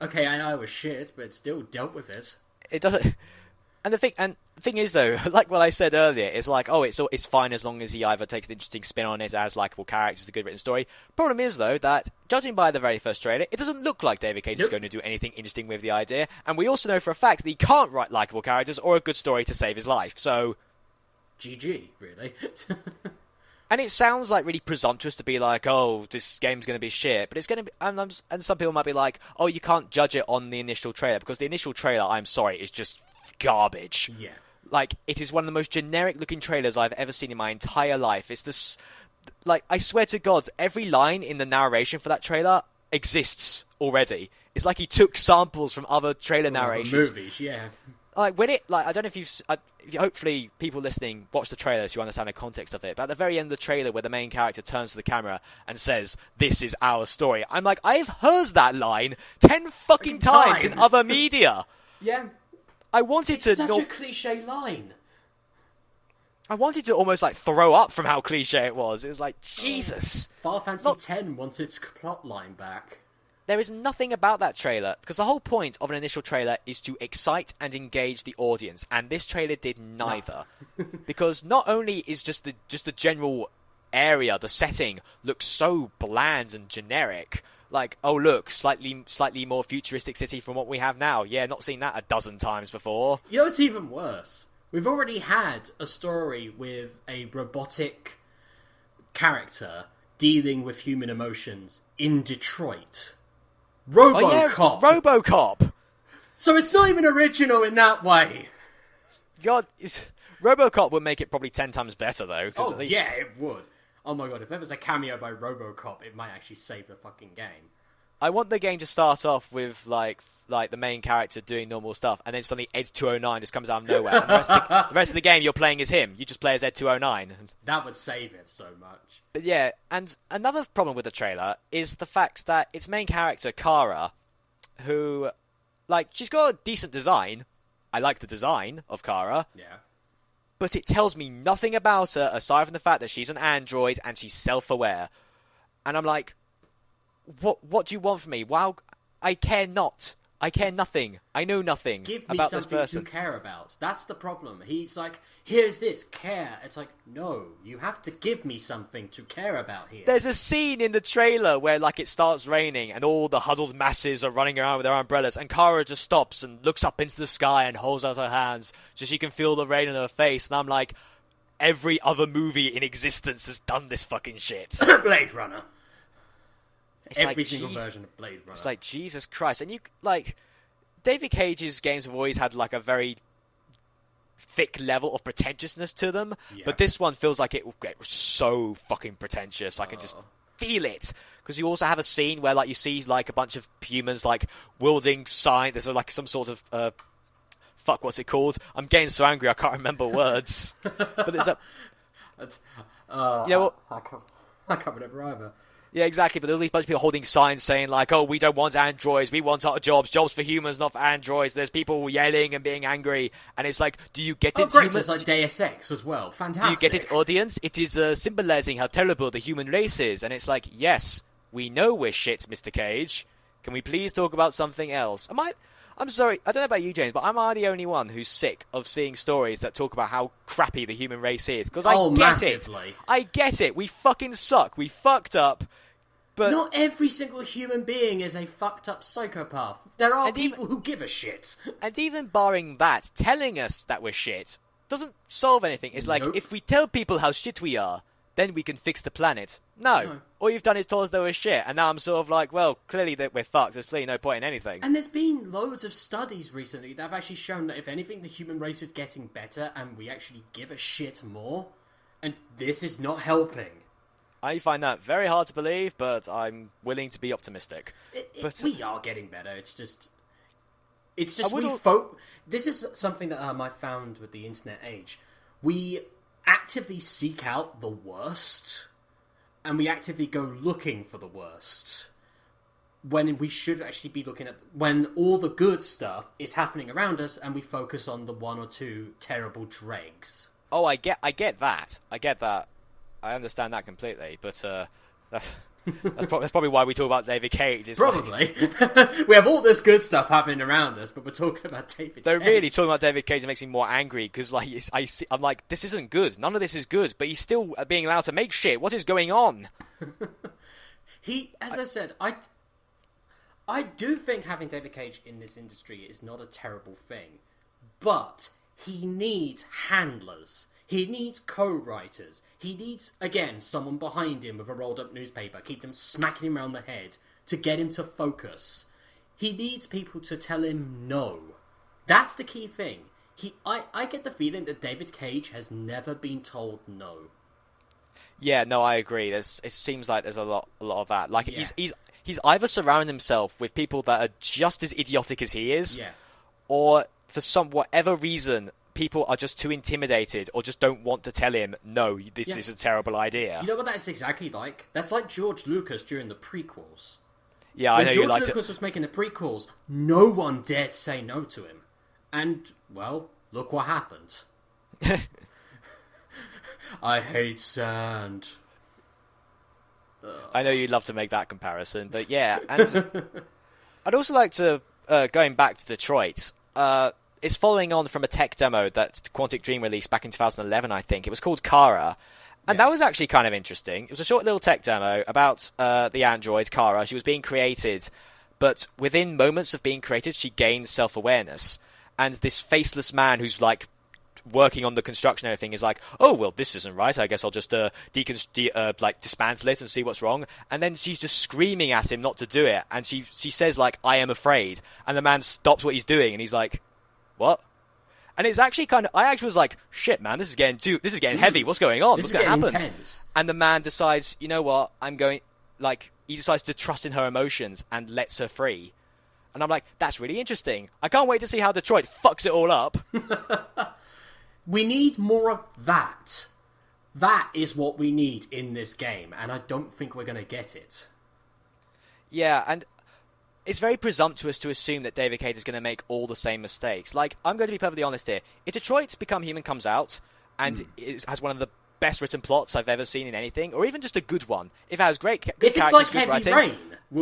Okay, AI was shit, but it still dealt with it. It doesn't... And the thing is, though, like what I said earlier, it's like, it's fine as long as he either takes an interesting spin on it, has likable characters, a good written story. Problem is, though, that judging by the very first trailer, it doesn't look like David Cage is going to do anything interesting with the idea. And we also know for a fact that he can't write likable characters or a good story to save his life. So, GG, really. And it sounds like really presumptuous to be like, this game's going to be shit, but it's going to be, and some people might be like, you can't judge it on the initial trailer because the initial trailer, I'm sorry, is just garbage. Yeah. Like, it is one of the most generic-looking trailers I've ever seen in my entire life. It's this... Like, I swear to God, every line in the narration for that trailer exists already. It's like he took samples from other trailer narrations. Movies, yeah. Like, when it... Like, I don't know if you've... hopefully, people listening watch the trailer so you understand the context of it. But at the very end of the trailer, where the main character turns to the camera and says, "This is our story," I'm like, I've heard that line 10 fucking times in other media. Yeah. I wanted it's such a cliche line. I wanted to almost like throw up from how cliche it was. It was like, Jesus. Final Fantasy X wants its plot line back. There is nothing about that trailer, because the whole point of an initial trailer is to excite and engage the audience, and this trailer did neither. Because not only is just the general area, the setting, looks so bland and generic. Like, look, slightly more futuristic city from what we have now. Yeah, not seen that a dozen times before. You know, it's even worse. We've already had a story with a robotic character dealing with human emotions in Detroit. RoboCop! RoboCop! So it's not even original in that way. God, RoboCop would make it probably 10 times better, though. At least... yeah, it would. Oh my god, if there was a cameo by RoboCop, it might actually save the fucking game. I want the game to start off with, like the main character doing normal stuff, and then suddenly Ed 209 just comes out of nowhere, and the rest of the game you're playing as him. You just play as Ed 209. That would save it so much. But yeah, and another problem with the trailer is the fact that its main character, Kara, who, she's got a decent design. I like the design of Kara. Yeah. But it tells me nothing about her aside from the fact that she's an android and she's self-aware. And I'm like, what do you want from me? Wow, I care not. I care nothing. I know nothing about this person. Give me something to care about. That's the problem. He's like, here's this, care. It's like, no, you have to give me something to care about here. There's a scene in the trailer where, it starts raining and all the huddled masses are running around with their umbrellas, and Kara just stops and looks up into the sky and holds out her hands so she can feel the rain on her face. And I'm like, every other movie in existence has done this fucking shit. Blade Runner. Every single version of Blade Runner. It's like, Jesus Christ. And David Cage's games have always had, like, a very thick level of pretentiousness to them, but this one feels like it will get so fucking pretentious. I can just feel it. Because you also have a scene where, like, you see, like, a bunch of humans, like, wielding signs. There's, like, some sort of, fuck, what's it called? I'm getting so angry I can't remember words. But there's a... I can't remember either. Yeah, exactly, but there's these bunch of people holding signs saying, like, oh, we don't want androids, we want our jobs for humans, not for androids. There's people yelling and being angry, and it's like, do you get it? Great, it's like Deus Ex as well. Fantastic. Do you get it, audience? It is symbolizing how terrible the human race is, and it's like, yes, we know we're shit, Mr. Cage. Can we please talk about something else? I'm sorry, I don't know about you, James, but am I the only one who's sick of seeing stories that talk about how crappy the human race is? Because I get massively. it. I get it. We fucking suck. We fucked up. But not every single human being is a fucked up psychopath. There are people who give a shit. And even barring that, telling us that we're shit doesn't solve anything. It's like, if we tell people how shit we are, then we can fix the planet. No. All you've done is told us that we're shit, and now I'm sort of like, well, clearly that we're fucked. There's clearly no point in anything. And there's been loads of studies recently that have actually shown that if anything, the human race is getting better, and we actually give a shit more, and this is not helping. I find that very hard to believe, but I'm willing to be optimistic. We are getting better. It's just this is something that I found with the internet age. We actively seek out the worst, and we actively go looking for the worst, when we should actually be looking at when all the good stuff is happening around us, and we focus on the one or two terrible dregs. Oh, I get that. I get that. I understand that completely, but that's probably why we talk about David Cage. Probably. We have all this good stuff happening around us, but we're talking about David Cage. They're really talking about David Cage makes me more angry, because like, I'm like, this isn't good. None of this is good, but he's still being allowed to make shit. What is going on? As I said, I do think having David Cage in this industry is not a terrible thing, but he needs handlers. He needs co-writers. He needs, again, someone behind him with a rolled-up newspaper, keep him smacking him around the head to get him to focus. He needs people to tell him no. That's the key thing. I get the feeling that David Cage has never been told no. Yeah, no, I agree. It seems like there's a lot of that. Like, he's either surrounding himself with people that are just as idiotic as he is, or for whatever reason, people are just too intimidated or just don't want to tell him, no, this is a terrible idea. You know what that's exactly like? That's like George Lucas during the prequels. Yeah, I know you liked it. When George Lucas was making the prequels, no one dared say no to him. And, well, look what happened. I hate sand. I know you'd love to make that comparison, but yeah. And I'd also like to, going back to Detroit, it's following on from a tech demo that Quantic Dream released back in 2011, I think. It was called Kara. And that was actually kind of interesting. It was a short little tech demo about the android, Kara. She was being created, but within moments of being created, she gained self-awareness. And this faceless man who's, like, working on the construction and everything is like, oh, well, this isn't right. I guess I'll just dismantle it and see what's wrong. And then she's just screaming at him not to do it. And she says, like, I am afraid. And the man stops what he's doing, and he's like, what? And it's actually I actually was like, shit, man, this is getting heavy. What's going on? What's going to happen? Intense. And the man decides, you know what? He decides to trust in her emotions and lets her free. And I'm like, that's really interesting. I can't wait to see how Detroit fucks it all up. We need more of that. That is what we need in this game, and I don't think we're going to get it. Yeah, and it's very presumptuous to assume that David Cage is going to make all the same mistakes. Like, I'm going to be perfectly honest here. If Detroit Become Human comes out, and it has one of the best written plots I've ever seen in anything, or even just a good one, if it has good characters, it's like good Heavy writing, Rain,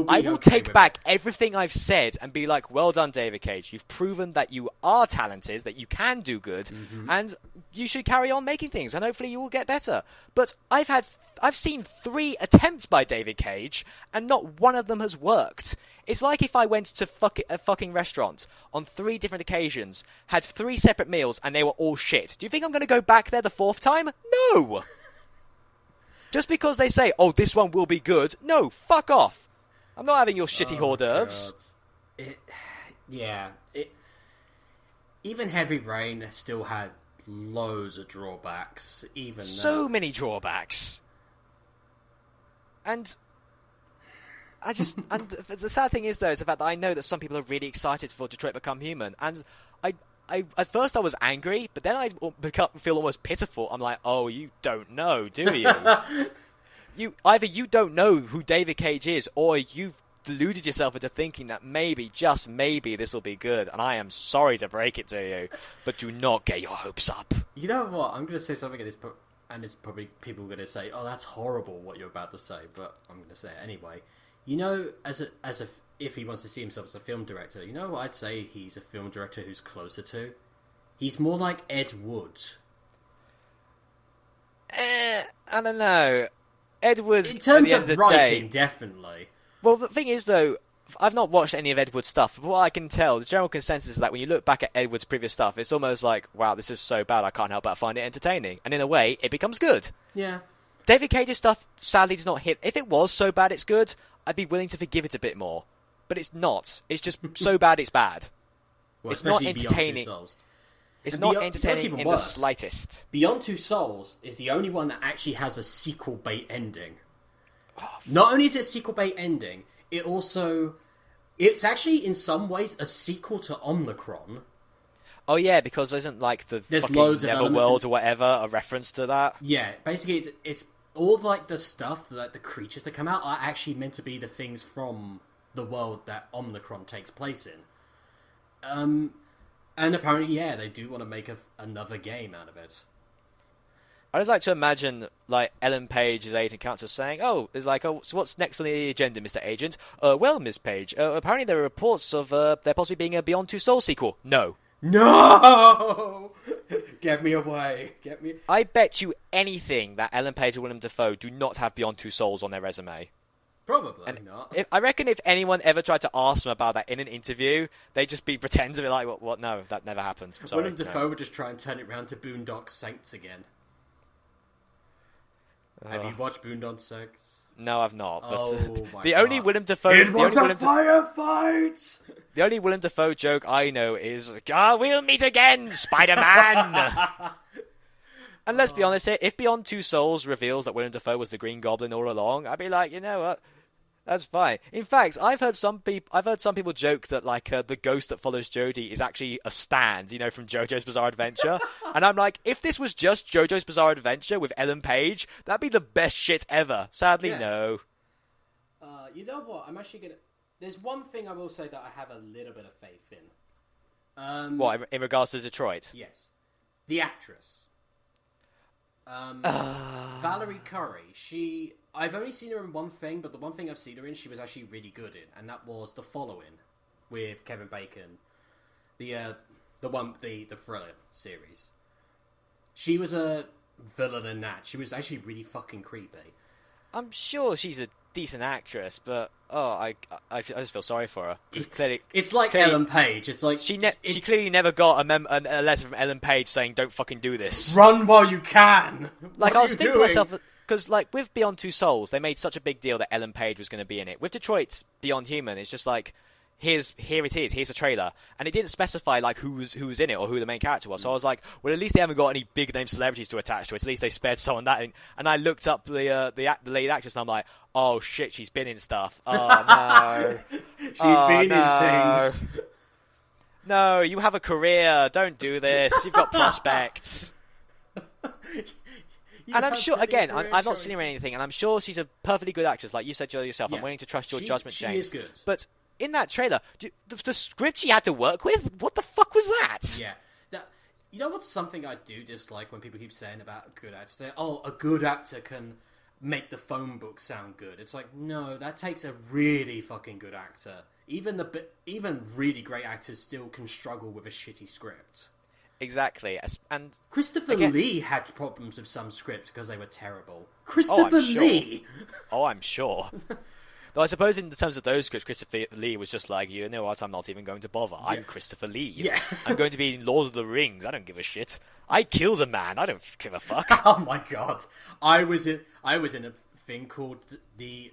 I will take back everything I've said and be like, well done, David Cage. You've proven that you are talented, that you can do good, and you should carry on making things, and hopefully you will get better. But I've seen 3 attempts by David Cage, and not one of them has worked. It's like if I went to a fucking restaurant on 3 different occasions, had 3 separate meals, and they were all shit. Do you think I'm going to go back there the 4th time? No! Just because they say, oh, this one will be good, no, fuck off. I'm not having your shitty hors d'oeuvres. Even Heavy Rain still had loads of drawbacks. Even so many drawbacks, and and the sad thing is though is the fact that I know that some people are really excited for Detroit Become Human, and I at first I was angry, but then I feel almost pitiful. I'm like, oh, you don't know, do you? You don't know who David Cage is, or you've deluded yourself into thinking that maybe, just maybe, this will be good. And I am sorry to break it to you, but do not get your hopes up. You know what? I'm going to say something, and it's probably people are going to say, "Oh, that's horrible," what you're about to say. But I'm going to say it anyway. You know, if he wants to see himself as a film director, you know what I'd say he's a film director who's closer to? He's more like Ed Wood. I don't know. Ed Wood, in terms of of writing, definitely. Well, the thing is, though, I've not watched any of Ed Wood's stuff, but what I can tell, the general consensus is that when you look back at Ed Wood's previous stuff, it's almost like, wow, this is so bad, I can't help but find it entertaining. And in a way, it becomes good. Yeah. David Cage's stuff, sadly, does not hit. If it was so bad it's good, I'd be willing to forgive it a bit more. But it's not. It's just so bad it's bad. Well, it's not entertaining. It's not entertaining in the slightest. Beyond Two Souls is the only one that actually has a sequel bait ending. Not only is it a sequel bait ending, it's actually in some ways a sequel to Omnicron. Oh yeah, because isn't like the There's fucking loads of Netherworld or whatever a reference to that? Yeah, basically it's all like the stuff, like the creatures that come out are actually meant to be the things from the world that Omnicron takes place in. And apparently, yeah, they do want to make another game out of it. I just like to imagine, like, Ellen Page's agent counselor saying, so what's next on the agenda, Mr. Agent? Well, Miss Page, apparently there are reports of there possibly being a Beyond Two Souls sequel. No! Get me away. Get me... I bet you anything that Ellen Page and Willem Dafoe do not have Beyond Two Souls on their resume. Probably not. I reckon if anyone ever tried to ask them about that in an interview, they'd just pretend to be like, what? No, that never happened. Sorry, Willem Dafoe would just try and turn it round to Boondock Saints again. Have you watched Boondock Saints? No, I've not. But the God. Only Willem Dafoe. It was a firefight. The only Willem Dafoe joke I know is, we'll meet again, Spider-Man. And let's be honest here, if Beyond Two Souls reveals that Willem Dafoe was the Green Goblin all along, I'd be like, you know what? That's fine. In fact, I've heard some people joke that like the ghost that follows Jodie is actually a stand, from JoJo's Bizarre Adventure. And I'm like, if this was just JoJo's Bizarre Adventure with Ellen Page, that'd be the best shit ever. Sadly, no. You know what? I'm actually gonna. There's one thing I will say that I have a little bit of faith in. What, in regards to Detroit? Yes, the actress. Valerie Curry. I've only seen her in one thing, but the one thing I've seen her in, she was actually really good in, and that was The Following with Kevin Bacon, the thriller series. She was a villain in that. She was actually really fucking creepy. I'm sure she's a decent actress, but I just feel sorry for her. It's like Ellen Page. It's like she clearly never got a letter from Ellen Page saying, "Don't fucking do this." Run while you can. Like I was thinking to myself, because like with Beyond Two Souls, they made such a big deal that Ellen Page was going to be in it. With Detroit's Beyond Human, it's just like here it is. Here's a trailer, and it didn't specify like who was in it or who the main character was. So I was like, well, at least they haven't got any big name celebrities to attach to it. At least they spared someone that. And I looked up the lead actress, and I'm like, oh shit, she's been in stuff. Oh no, she's been in things. No, you have a career. Don't do this. You've got prospects. And I'm sure, again, I've not seen her in anything, and I'm sure she's a perfectly good actress, like you said yourself. Yeah. I'm willing to trust your judgment, James. She is good. But in that trailer, the script she had to work with, what the fuck was that? Yeah. You know what's something I do dislike when people keep saying about a good actor? A good actor can make the phone book sound good. It's like, no, that takes a really fucking good actor. Even really great actors still can struggle with a shitty script. Exactly. And Christopher Lee had problems with some scripts because they were terrible. Christopher Lee! Oh, I'm sure. Though I suppose in terms of those scripts, Christopher Lee was just like, you know what, I'm not even going to bother. Yeah. I'm Christopher Lee. Yeah. I'm going to be in Lord of the Rings. I don't give a shit. I killed a man. I don't give a fuck. Oh my god. I was in a thing called the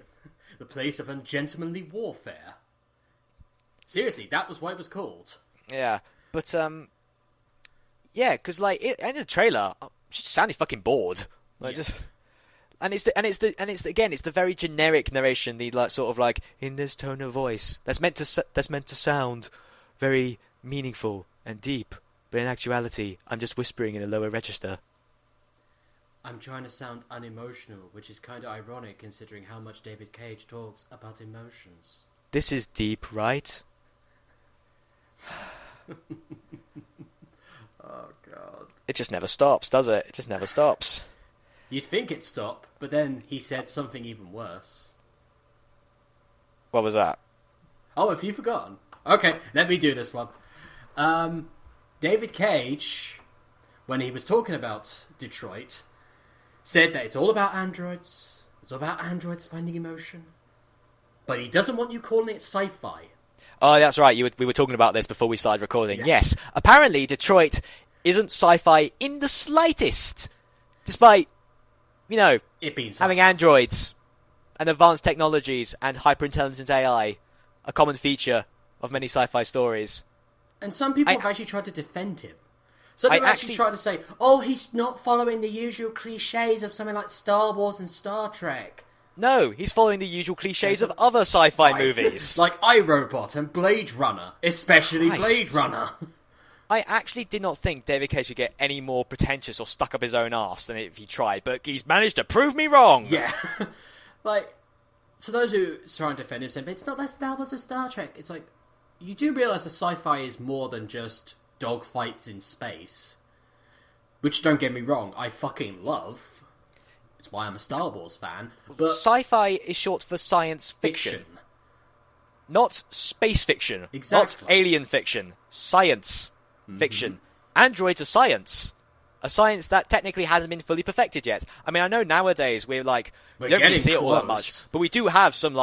the place of ungentlemanly warfare. Seriously, that was what it was called. Yeah, but yeah, because like in the trailer, she just sounded fucking bored. Like just, and it's the very generic narration, the like sort of like in this tone of voice that's meant to sound very meaningful and deep, but in actuality, I'm just whispering in a lower register. I'm trying to sound unemotional, which is kind of ironic considering how much David Cage talks about emotions. This is deep, right? Oh, God. It just never stops, does it? It just never stops. You'd think it'd stop, but then he said something even worse. What was that? Oh, have you forgotten? Okay, let me do this one. David Cage, when he was talking about Detroit, said that it's all about androids. It's all about androids finding emotion. But he doesn't want you calling it sci-fi. Oh, that's right. We were talking about this before we started recording. Yeah. Yes. Apparently, Detroit isn't sci-fi in the slightest. Despite, it being having androids and advanced technologies and hyper-intelligent AI, a common feature of many sci-fi stories. And some people have actually tried to defend him. Some people actually tried to say, oh, he's not following the usual cliches of something like Star Wars and Star Trek. No, he's following the usual cliches of other sci-fi movies. Like iRobot and Blade Runner. Especially Blade Runner. I actually did not think David Cage should get any more pretentious or stuck up his own arse than if he tried, but he's managed to prove me wrong! Yeah. So those who are trying to defend him saying, but it's not like Star Wars or Star Trek. It's like, you do realise that sci-fi is more than just dogfights in space. Which, don't get me wrong, I fucking love. It's why I'm a Star Wars fan. But sci-fi is short for science fiction. Not space fiction. Exactly. Not alien fiction. Science fiction. Androids are science. A science that technically hasn't been fully perfected yet. I mean, I know nowadays we don't really see it all that much, but we do have some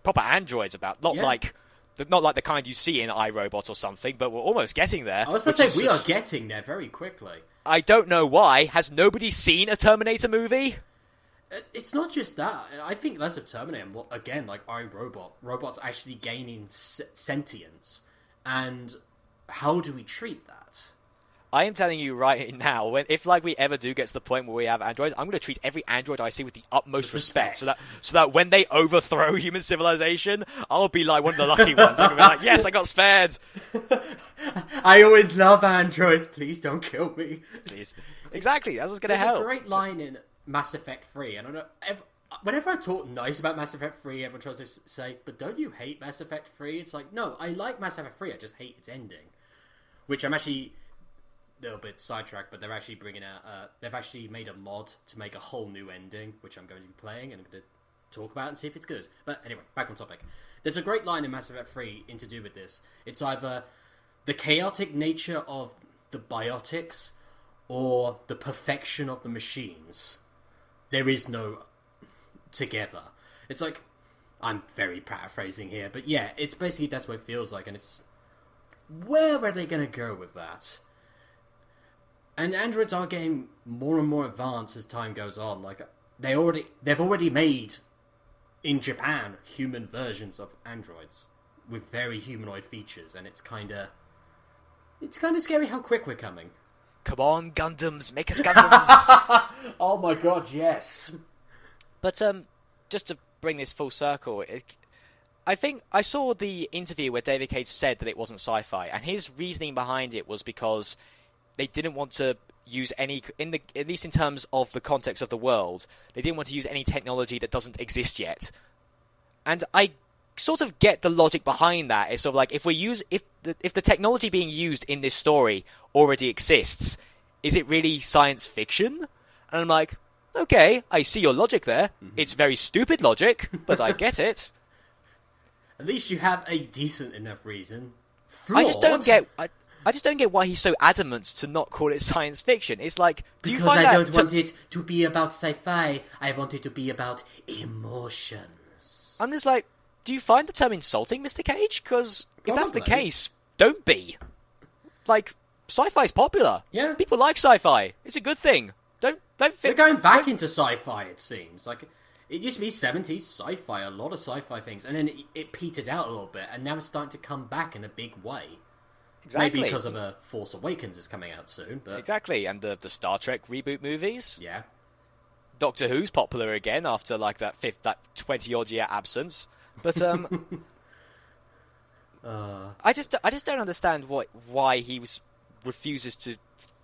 proper androids about. Not like the kind you see in iRobot or something, but we're almost getting there. I was about to say, we are getting there very quickly. I don't know why. Has nobody seen a Terminator movie? It's not just that. I think less of Terminator. Well, again, like iRobot, robots actually gaining sentience. And how do we treat that? I am telling you right now, if we ever do get to the point where we have androids, I'm going to treat every android I see with the utmost respect. So that when they overthrow human civilization, I'll be like one of the lucky ones. I'm going to be like, yes, I got spared. I always love androids. Please don't kill me. Please. Exactly. That's what's going to help. There's a great line in Mass Effect 3, and I don't know, whenever I talk nice about Mass Effect 3, everyone tries to say, but don't you hate Mass Effect 3? It's like, no, I like Mass Effect 3, I just hate its ending. Which I'm actually a little bit sidetracked, but they're actually bringing out, they've actually made a mod to make a whole new ending, which I'm going to be playing, and I'm going to talk about and see if it's good. But anyway, back on topic. There's a great line in Mass Effect 3 to do with this. It's either the chaotic nature of the biotics, or the perfection of the machines. There is no together. It's like, I'm very paraphrasing here, but yeah, it's basically that's what it feels like, and it's where are they going to go with that? And androids are getting more and more advanced as time goes on. Like they've already made in Japan human versions of androids with very humanoid features, and it's kind of scary how quick we're coming. Come on, Gundams, make us Gundams. Oh my god, yes. But just to bring this full circle, I think I saw the interview where David Cage said that it wasn't sci-fi, and his reasoning behind it was because they didn't want to use any, at least in terms of the context of the world, they didn't want to use any technology that doesn't exist yet. And I sort of get the logic behind that. It's sort of like, if the technology being used in this story already exists, is it really science fiction? And I'm like, okay, I see your logic there. Mm-hmm. It's very stupid logic, but I get it. At least you have a decent enough reason. Flawed. I just don't get why he's so adamant to not call it science fiction. It's like, because I don't want it to be about sci-fi. I want it to be about emotions. I'm just like, do you find the term insulting, Mr. Cage? Because if that's the case, don't be. Like, sci-fi's popular. Yeah. People like sci-fi. It's a good thing. Don't They're going back into sci-fi, it seems. Like, It used to be 70s sci-fi, a lot of sci-fi things, and then it petered out a little bit, and now it's starting to come back in a big way. Exactly. Maybe because of Force Awakens is coming out soon, but... Exactly, and the Star Trek reboot movies. Yeah. Doctor Who's popular again after like that 20-odd year absence. But I just don't understand why he refuses to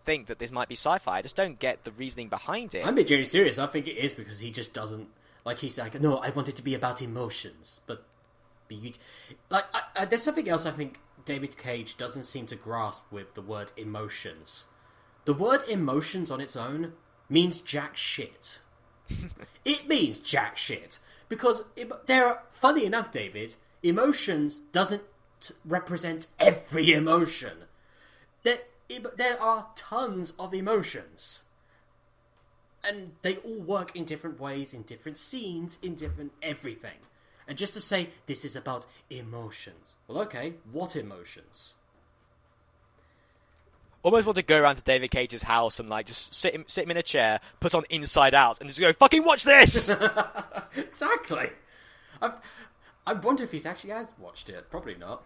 think that this might be sci-fi. I just don't get the reasoning behind it. I'm being genuinely serious. I think it is because he just doesn't... Like, he's like, no, I want it to be about emotions. But... there's something else I think David Cage doesn't seem to grasp with the word emotions. The word emotions on its own means jack shit. It means jack shit. Because, funny enough, David, emotions doesn't represent every emotion. There are tons of emotions. And they all work in different ways, in different scenes, in different everything. And just to say, this is about emotions. Well, okay, what emotions? Almost want to go around to David Cage's house and like just sit him in a chair, put on Inside Out, and just go, fucking watch this! Exactly! I wonder if he's actually has watched it. Probably not.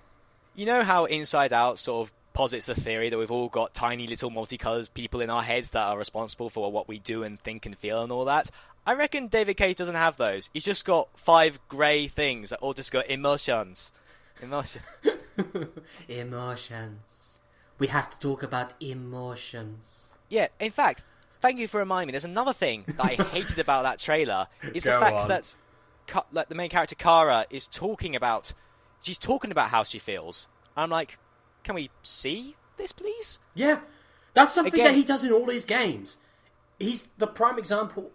You know how Inside Out sort of posits the theory that we've all got tiny little multicoloured people in our heads that are responsible for what we do and think and feel and all that? I reckon David Cage doesn't have those. He's just got 5 grey things that all just got emotions. Emotions. We have to talk about emotions. Yeah, in fact, thank you for reminding me. There's another thing that I hated about that trailer. Is the fact that the main character Kara is talking about... She's talking about how she feels. I'm like, can we see this, please? Yeah. That's something that he does in all his games. He's the prime example...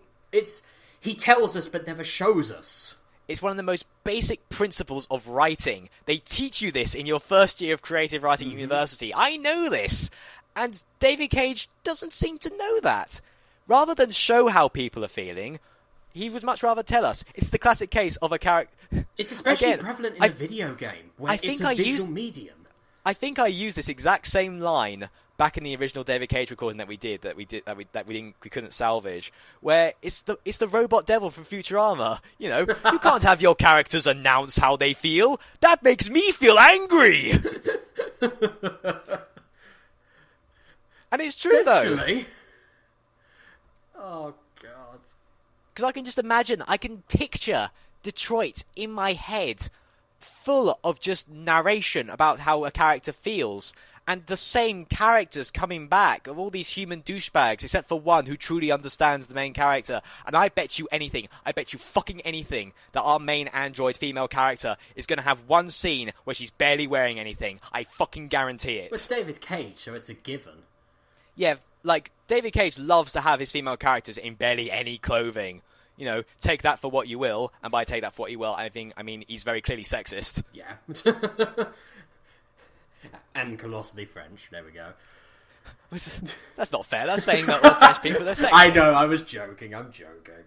He tells us but never shows us. It's one of the most basic principles of writing. They teach you this in your first year of creative writing at university. I know this. And David Cage doesn't seem to know that. Rather than show how people are feeling, he would much rather tell us. It's the classic case of a character... It's especially prevalent in a video game, where it's a visual medium. I think I used this exact same line back in the original David Cage recording that we couldn't salvage, where it's the robot devil from Futurama. You know, you can't have your characters announce how they feel. That makes me feel angry. And it's true though. Oh god. Because I can just imagine, I can picture Detroit in my head, full of just narration about how a character feels. And the same characters coming back of all these human douchebags, except for one who truly understands the main character. And I bet you fucking anything, that our main android female character is going to have one scene where she's barely wearing anything. I fucking guarantee it. Well, it's David Cage, so it's a given. Yeah, like, David Cage loves to have his female characters in barely any clothing. You know, take that for what you will, and by take that for what you will, I mean he's very clearly sexist. Yeah. And colossally French. There we go. That's not fair. That's saying that all French people are sexist. I know, I was joking. I'm joking.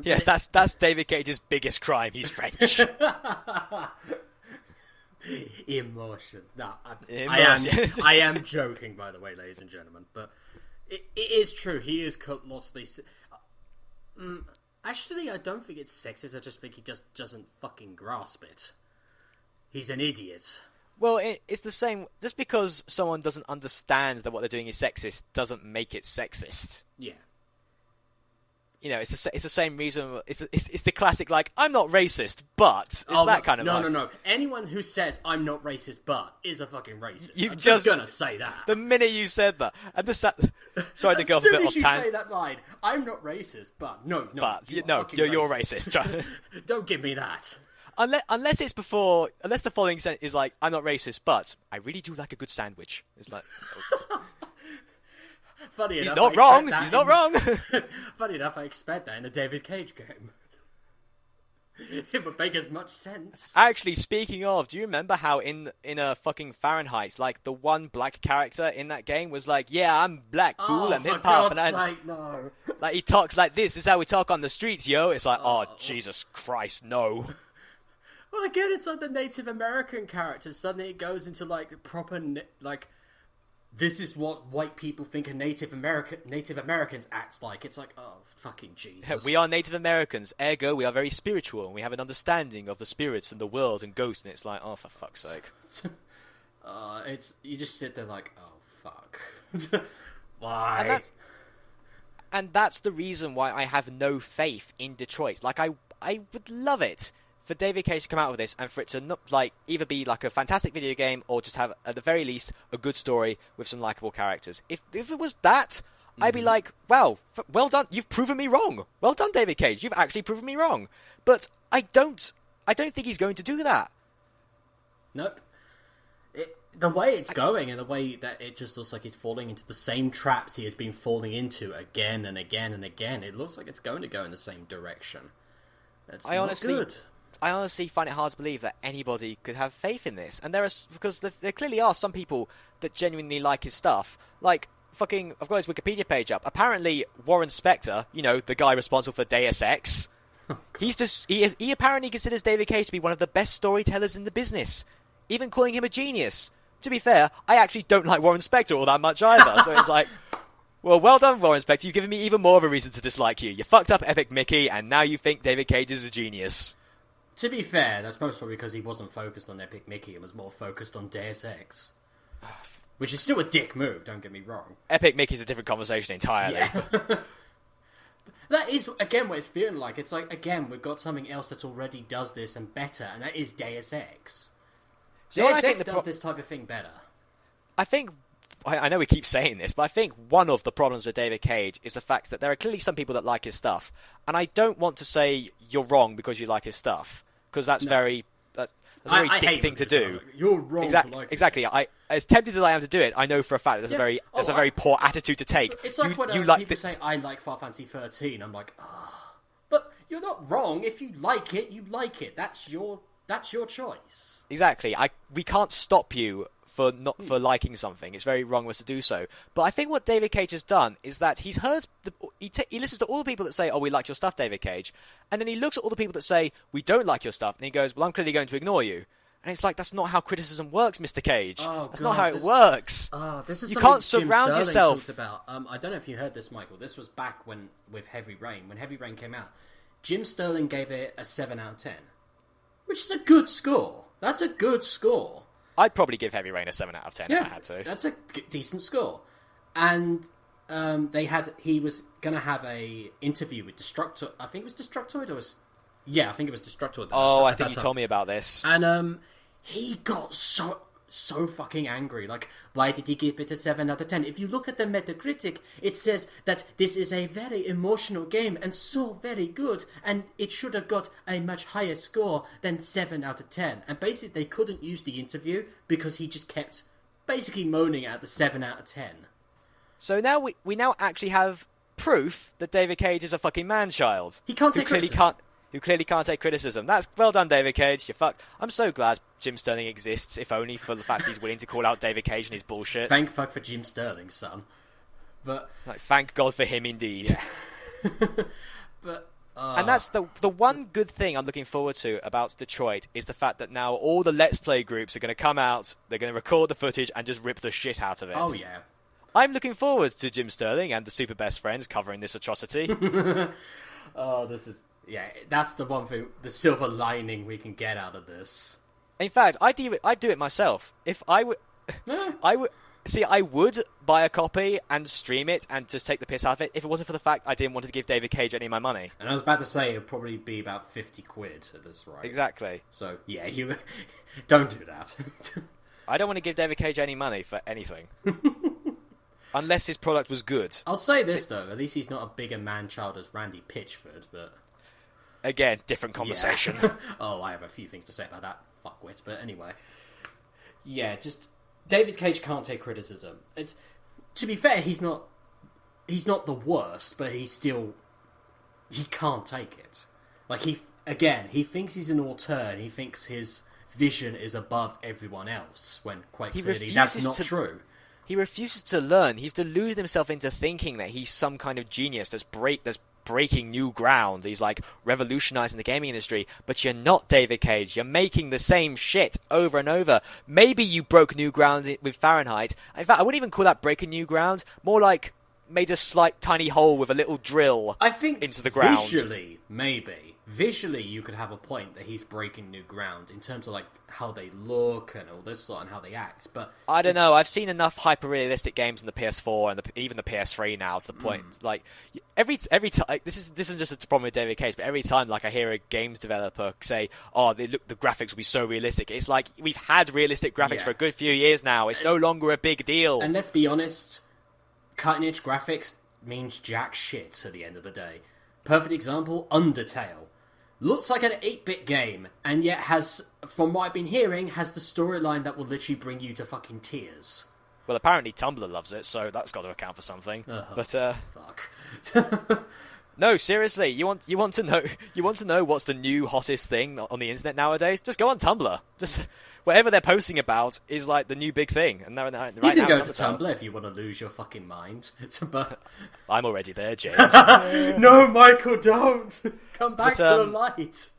Yes, that's David Cage's biggest crime. He's French. Emotion. No, Emotion. I am joking, by the way, ladies and gentlemen. But it is true. He is colossally... Actually, I don't think it's sexist. I just think he just doesn't fucking grasp it. He's an idiot. Well, it's the same. Just because someone doesn't understand that what they're doing is sexist doesn't make it sexist. Yeah. You know, it's the same reason. It's the classic, like, I'm not racist, but it's that kind of. No. Anyone who says I'm not racist, but is a fucking racist. I'm just gonna say that. The minute you said that, and sorry to go off a bit off tangent. As soon as you say that line, I'm not racist, but no, you're racist. Don't give me that. Unless the following sentence is like, I'm not racist, but I really do like a good sandwich. It's like, funny enough, he's not wrong. He's not wrong. Funny enough, I expect that in a David Cage game. It would make as much sense. Actually, speaking of, do you remember how in a fucking Fahrenheit, like, the one black character in that game was like, yeah, I'm black, fool, I'm hip hop, and no. Like, he talks like this is how we talk on the streets, yo. It's like, oh Jesus Christ, no. Well, again, it's like the Native American characters. Suddenly it goes into, like, proper, like, this is what white people think a Native Americans act like. It's like, oh, fucking Jesus. We are Native Americans, ergo we are very spiritual, and we have an understanding of the spirits and the world and ghosts, and it's like, oh, for fuck's sake. You just sit there like, oh, fuck. Why? And that's the reason why I have no faith in Detroit. Like, I would love it for David Cage to come out with this and for it to not, like, either be like a fantastic video game or just have, at the very least, a good story with some likable characters. If it was that, I'd be like, wow, well done. You've proven me wrong. Well done, David Cage. You've actually proven me wrong. But I don't think he's going to do that. Nope. The way it's going and the way that it just looks like he's falling into the same traps he has been falling into again and again and again, it looks like it's going to go in the same direction. I honestly find it hard to believe that anybody could have faith in this. And because there clearly are some people that genuinely like his stuff. Like, fucking, I've got his Wikipedia page up. Apparently, Warren Spector, the guy responsible for Deus Ex, he apparently considers David Cage to be one of the best storytellers in the business, even calling him a genius. To be fair, I actually don't like Warren Spector all that much either, so it's like, well done, Warren Spector, you've given me even more of a reason to dislike you. You fucked up Epic Mickey, and now you think David Cage is a genius. To be fair, that's most probably because he wasn't focused on Epic Mickey and was more focused on Deus Ex. Which is still a dick move, don't get me wrong. Epic Mickey's a different conversation entirely. Yeah. That is, again, what it's feeling like. It's like, again, we've got something else that already does this and better, and that is Deus Ex. Deus Ex does this type of thing better. I know we keep saying this, but I think one of the problems with David Cage is the fact that there are clearly some people that like his stuff, and I don't want to say you're wrong because you like his stuff, because that's very dick thing to do. You're wrong. Exactly. As tempted as I am to do it, I know for a fact that's a very poor attitude to take. It's like when people say I like Final Fantasy 13. I'm like, but you're not wrong. If you like it, you like it. That's your choice. Exactly. We can't stop you for liking something. It's very wrong of us to do so. But I think what David Cage has done is that he's heard he listens to all the people that say, "Oh, we like your stuff, David Cage," and then he looks at all the people that say, "We don't like your stuff," and he goes, "Well, I'm clearly going to ignore you." And it's like, that's not how criticism works, Mr. Cage. That's not how it works. This is you can't Jim surround Sterling yourself. Talked about. I don't know if you heard this, Michael. This was back with Heavy Rain. When Heavy Rain came out, Jim Sterling gave it a 7 out of 10, which is a good score. That's a good score. I'd probably give Heavy Rain a 7 out of 10 if I had to. That's a decent score. And he was going to have a interview with Destructoid. I think it was Destructoid, I think it was Destructoid. I think you told me about this. And he got so fucking angry. Like, why did he give it a 7 out of 10? If you look at the Metacritic, it says that this is a very emotional game and so very good, and it should have got a much higher score than 7 out of 10. And basically, they couldn't use the interview because he just kept basically moaning at the 7 out of 10. So now we now actually have proof that David Cage is a fucking man-child. He can't take criticism. Who clearly can't take criticism. That's well done, David Cage. You're fucked. I'm so glad Jim Sterling exists, if only for the fact he's willing to call out David Cage and his bullshit. Thank fuck for Jim Sterling, son. But thank God for him, indeed. Yeah. But and that's the one good thing I'm looking forward to about Detroit is the fact that now all the Let's Play groups are going to come out, they're going to record the footage and just rip the shit out of it. Oh yeah. I'm looking forward to Jim Sterling and the Super Best Friends covering this atrocity. That's the one thing, the silver lining we can get out of this. In fact, I'd do it myself. If I would, I would buy a copy and stream it and just take the piss out of it if it wasn't for the fact I didn't want to give David Cage any of my money. And I was about to say it'd probably be about 50 quid at this rate. Exactly. So, yeah, you don't do that. I don't want to give David Cage any money for anything. Unless his product was good. I'll say this, though. At least he's not a bigger man-child as Randy Pitchford, but... Again, different conversation. Yeah. I have a few things to say about that fuckwit, but anyway. Yeah, just... David Cage can't take criticism. To be fair, he's not the worst, but he can't take it. Like, he thinks he's an auteur, he thinks his vision is above everyone else, when quite clearly that's not true. He refuses to learn. He's deluded himself into thinking that he's some kind of genius that's breaking new ground. He's like revolutionizing the gaming industry. But you're not David Cage. You're making the same shit over and over. Maybe you broke new ground with Fahrenheit. In fact, I wouldn't even call that breaking new ground. More like made a slight tiny hole with a little drill I think into the ground. Visually, maybe. Visually, you could have a point that he's breaking new ground in terms of like how they look and all this sort and how they act. But I don't know. I've seen enough hyper-realistic games on the PS4 and even the PS3 now. To the point, like every time, like, this isn't just a problem with David Cage, but every time like I hear a games developer say, "Oh, the graphics will be so realistic," it's like we've had realistic graphics for a good few years now. It's no longer a big deal. And let's be honest, cutting-edge graphics means jack shit at the end of the day. Perfect example: Undertale. Looks like an 8-bit game, and yet has, from what I've been hearing, has the storyline that will literally bring you to fucking tears. Well, apparently Tumblr loves it, so that's got to account for something. But fuck. No, seriously, you want to know what's the new hottest thing on the internet nowadays? Just go on Tumblr. Just whatever they're posting about is like the new big thing. And right you can now, go to Tumblr if you want to lose your fucking mind. I'm already there, James. No, Michael, don't come back to the light.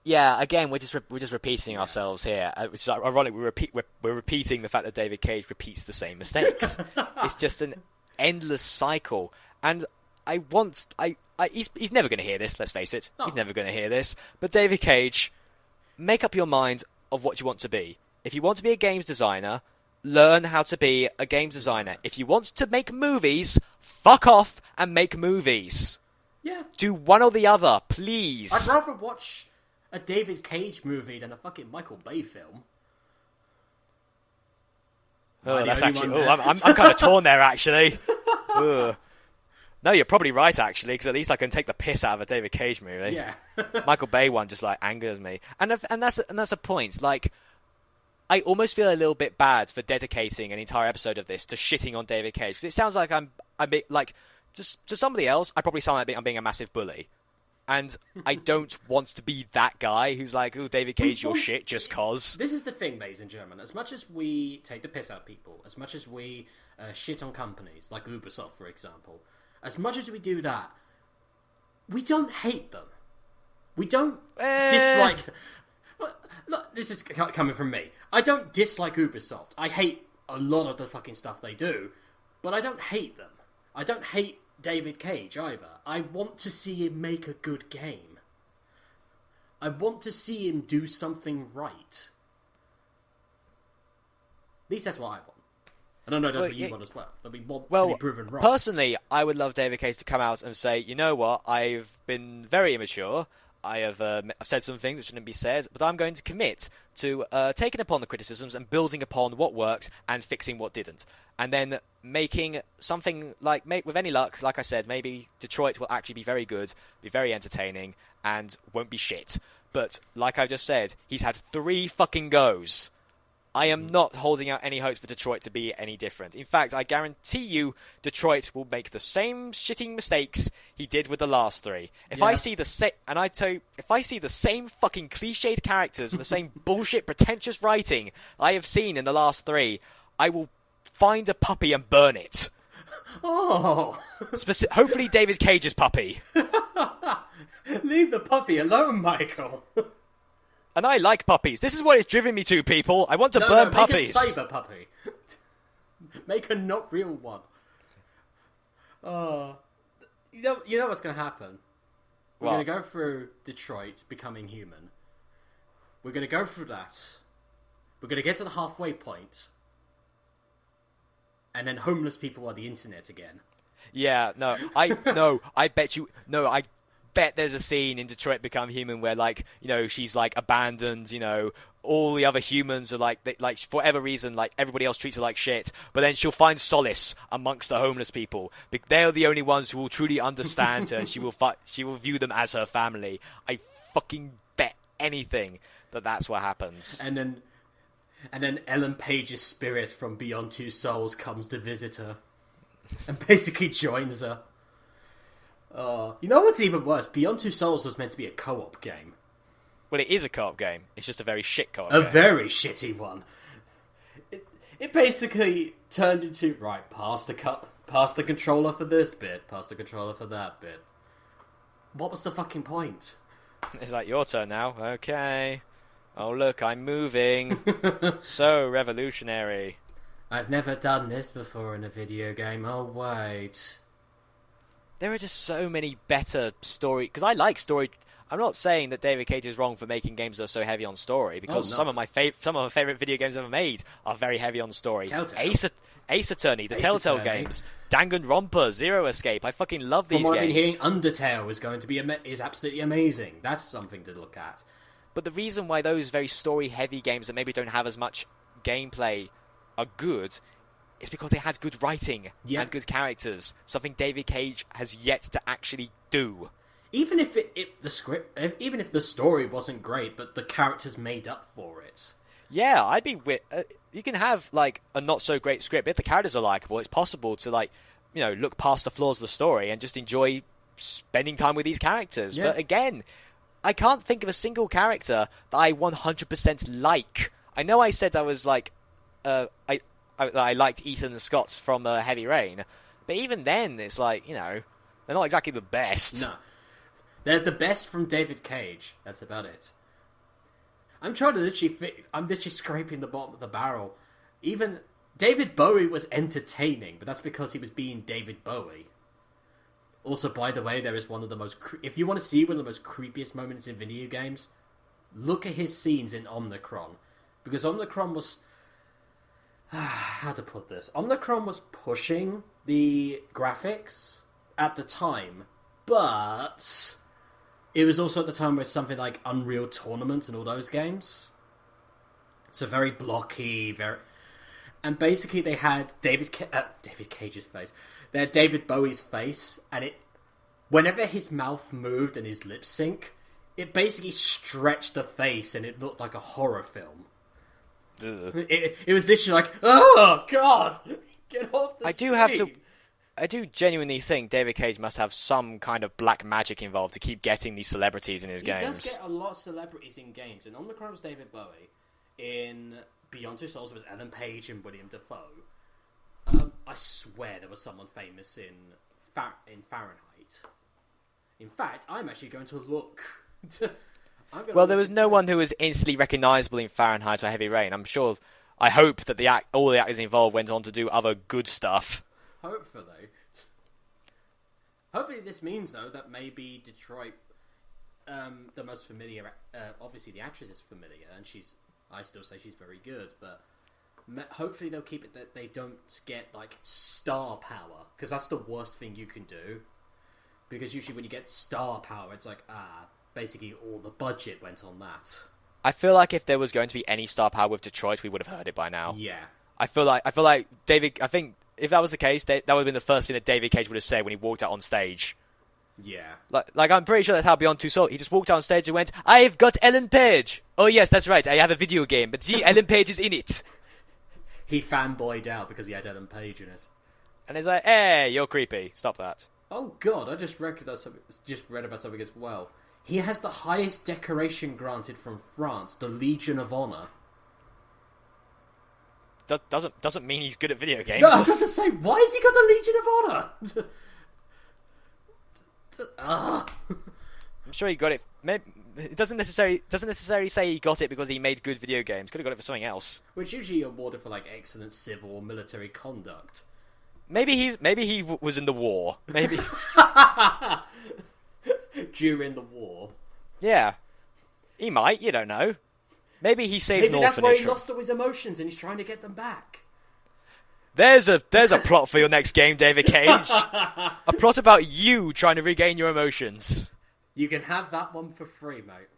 Yeah, again, we're just repeating ourselves here, which is ironic. We're repeating the fact that David Cage repeats the same mistakes. It's just an endless cycle, and he's never going to hear this. Let's face it, he's never going to hear this. But David Cage, make up your mind of what you want to be. If you want to be a games designer, learn how to be a games designer. If you want to make movies, fuck off and make movies. Yeah. Do one or the other, please. I'd rather watch a David Cage movie than a fucking Michael Bay film. Oh, that's actually. Oh, I'm kind of torn there, actually. No, you're probably right, actually, because at least I can take the piss out of a David Cage movie. Yeah. Michael Bay one just like angers me, and that's a point. Like, I almost feel a little bit bad for dedicating an entire episode of this to shitting on David Cage, because it sounds like I'm like, just to somebody else, I probably sound like I'm being a massive bully. And I don't want to be that guy who's like, "Oh, David Cage, you're shit just cause." This is the thing, ladies and gentlemen. As much as we take the piss out of people, as much as we shit on companies, like Ubisoft, for example, as much as we do that, we don't hate them. We don't dislike them. Look, this is coming from me. I don't dislike Ubisoft. I hate a lot of the fucking stuff they do, but I don't hate them. I don't hate David Cage either. I want to see him make a good game. I want to see him do something right. At least that's what I want. I don't know, that's what you want as well. That we want to be proven right. Personally, I would love David Cage to come out and say, "You know what? I've been very immature. I've said some things that shouldn't be said, but I'm going to commit to taking upon the criticisms and building upon what worked and fixing what didn't. And then making something like, with any luck, like I said, maybe Detroit will actually be very good, be very entertaining, and won't be shit. But like I've just said, he's had 3 fucking goes. I am not holding out any hopes for Detroit to be any different. In fact, I guarantee you Detroit will make the same shitting mistakes he did with the last 3. If I see the same fucking cliched characters and the same bullshit pretentious writing I have seen in the last 3, I will find a puppy and burn it. Oh. Hopefully David Cage's puppy. Leave the puppy alone, Michael. And I like puppies. This is what it's driven me to, people. I want to burn puppies. Make a cyber puppy. Make a not real one. You know what's going to happen? We're going to go through Detroit becoming human. We're going to go through that. We're going to get to the halfway point. And then homeless people are the internet again. Yeah, I bet there's a scene in Detroit Become Human where, like, you know, she's like abandoned, you know, all the other humans are like for whatever reason, like everybody else treats her like shit, but then she'll find solace amongst the homeless people. They're the only ones who will truly understand her, and she will view them as her family. I fucking bet anything that's what happens. And then Ellen Page's spirit from Beyond Two Souls comes to visit her and basically joins her. You know what's even worse? Beyond Two Souls was meant to be a co-op game. Well, it is a co-op game. It's just a very shit co-op game. A very shitty one. It basically turned into, right, pass the Pass the controller for this bit. Pass the controller for that bit. What was the fucking point? It's like, your turn now. Okay. Oh, look, I'm moving. So revolutionary. I've never done this before in a video game. Oh, wait. There are just so many better story... Because I like story... I'm not saying that David Cage is wrong for making games that are so heavy on story, because some of my favorite video games ever made are very heavy on story. Telltale. Ace Attorney, the Telltale games, Danganronpa, Zero Escape. I fucking love these games. From what I've been hearing, Undertale is going to be is absolutely amazing. That's something to look at. But the reason why those very story-heavy games that maybe don't have as much gameplay are good is because they had good writing and good characters. Something David Cage has yet to actually do. Even if even if the story wasn't great, but the characters made up for it. Yeah, I'd be you can have like a not so great script, but if the characters are likable, it's possible to look past the flaws of the story and just enjoy spending time with these characters. Yeah. But again, I can't think of a single character that I 100% like. I know I said I was like I liked Ethan Scott from Heavy Rain, but even then it's like, they're not exactly the best. No. They're the best from David Cage. That's about it. I'm trying to I'm literally scraping the bottom of the barrel. Even David Bowie was entertaining, but that's because he was being David Bowie. Also, by the way, there is one of the most... if you want to see one of the most creepiest moments in video games, look at his scenes in Omnicron. Because Omnicron was... how to put this? Omnicron was pushing the graphics at the time, but... it was also at the time where something like Unreal Tournament and all those games. So very blocky, very... and basically they had David Cage's face. They had David Bowie's face, and whenever his mouth moved and his lips sync, it basically stretched the face and it looked like a horror film. It was literally like, oh god, get off the screen. I do genuinely think David Cage must have some kind of black magic involved to keep getting these celebrities in his games. He does get a lot of celebrities in games. In Omnicron was David Bowie. In Beyond Two Souls was Ellen Page and William Dafoe. I swear there was someone famous in Fahrenheit. In fact, I'm actually going to look. Well, there was no one who was instantly recognisable in Fahrenheit or Heavy Rain. I hope that all the actors involved went on to do other good stuff. Hopefully this means, though, that maybe Detroit, the most familiar... obviously, the actress is familiar, and I still say she's very good, but hopefully they'll keep it that they don't get, star power, because that's the worst thing you can do. Because usually when you get star power, it's like, basically all the budget went on that. I feel like if there was going to be any star power with Detroit, we would have heard it by now. Yeah. I feel like David... I think if that was the case, that would have been the first thing that David Cage would have said when he walked out on stage. Yeah. Like I'm pretty sure that's how Beyond Two Souls... he just walked out on stage and went, I've got Ellen Page! Oh yes, that's right, I have a video game, but gee, Ellen Page is in it! He fanboyed out because he had Ellen Page in it. And he's like, hey, you're creepy, stop that. Oh god, I just read about something as well. He has the highest decoration granted from France, the Legion of Honor. Doesn't mean he's good at video games. No, I was about to say, why has he got the Legion of Honor? I'm sure he got it. It doesn't necessarily say he got it because he made good video games. Could have got it for something else. Which usually awarded for excellent civil or military conduct. Maybe he was in the war. Maybe during the war. Yeah, he might. You don't know. Maybe he saved an orphanage. Maybe that's where he lost all his emotions and he's trying to get them back. There's a plot for your next game, David Cage. A plot about you trying to regain your emotions. You can have that one for free, mate.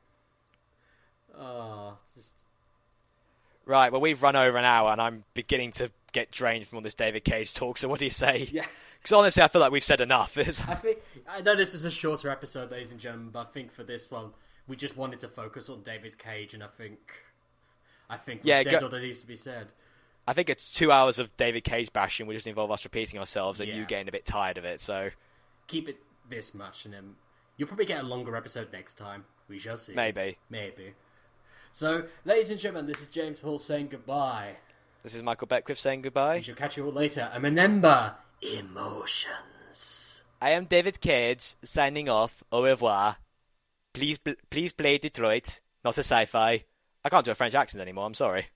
Right, well, we've run over an hour and I'm beginning to get drained from all this David Cage talk, so what do you say? Yeah. Because honestly, I feel like we've said enough. I know this is a shorter episode, ladies and gentlemen, but I think for this one, we just wanted to focus on David Cage, and I think we said all that needs to be said. I think it's 2 hours of David Cage bashing will just involve us repeating ourselves and you getting a bit tired of it, so... keep it this much, and then you'll probably get a longer episode next time. We shall see. Maybe. So, ladies and gentlemen, this is James Hall saying goodbye. This is Michael Beckwith saying goodbye. We shall catch you all later, and remember, Emotions. I am David Cage, signing off. Au revoir. Please play Detroit, not a sci-fi. I can't do a French accent anymore, I'm sorry.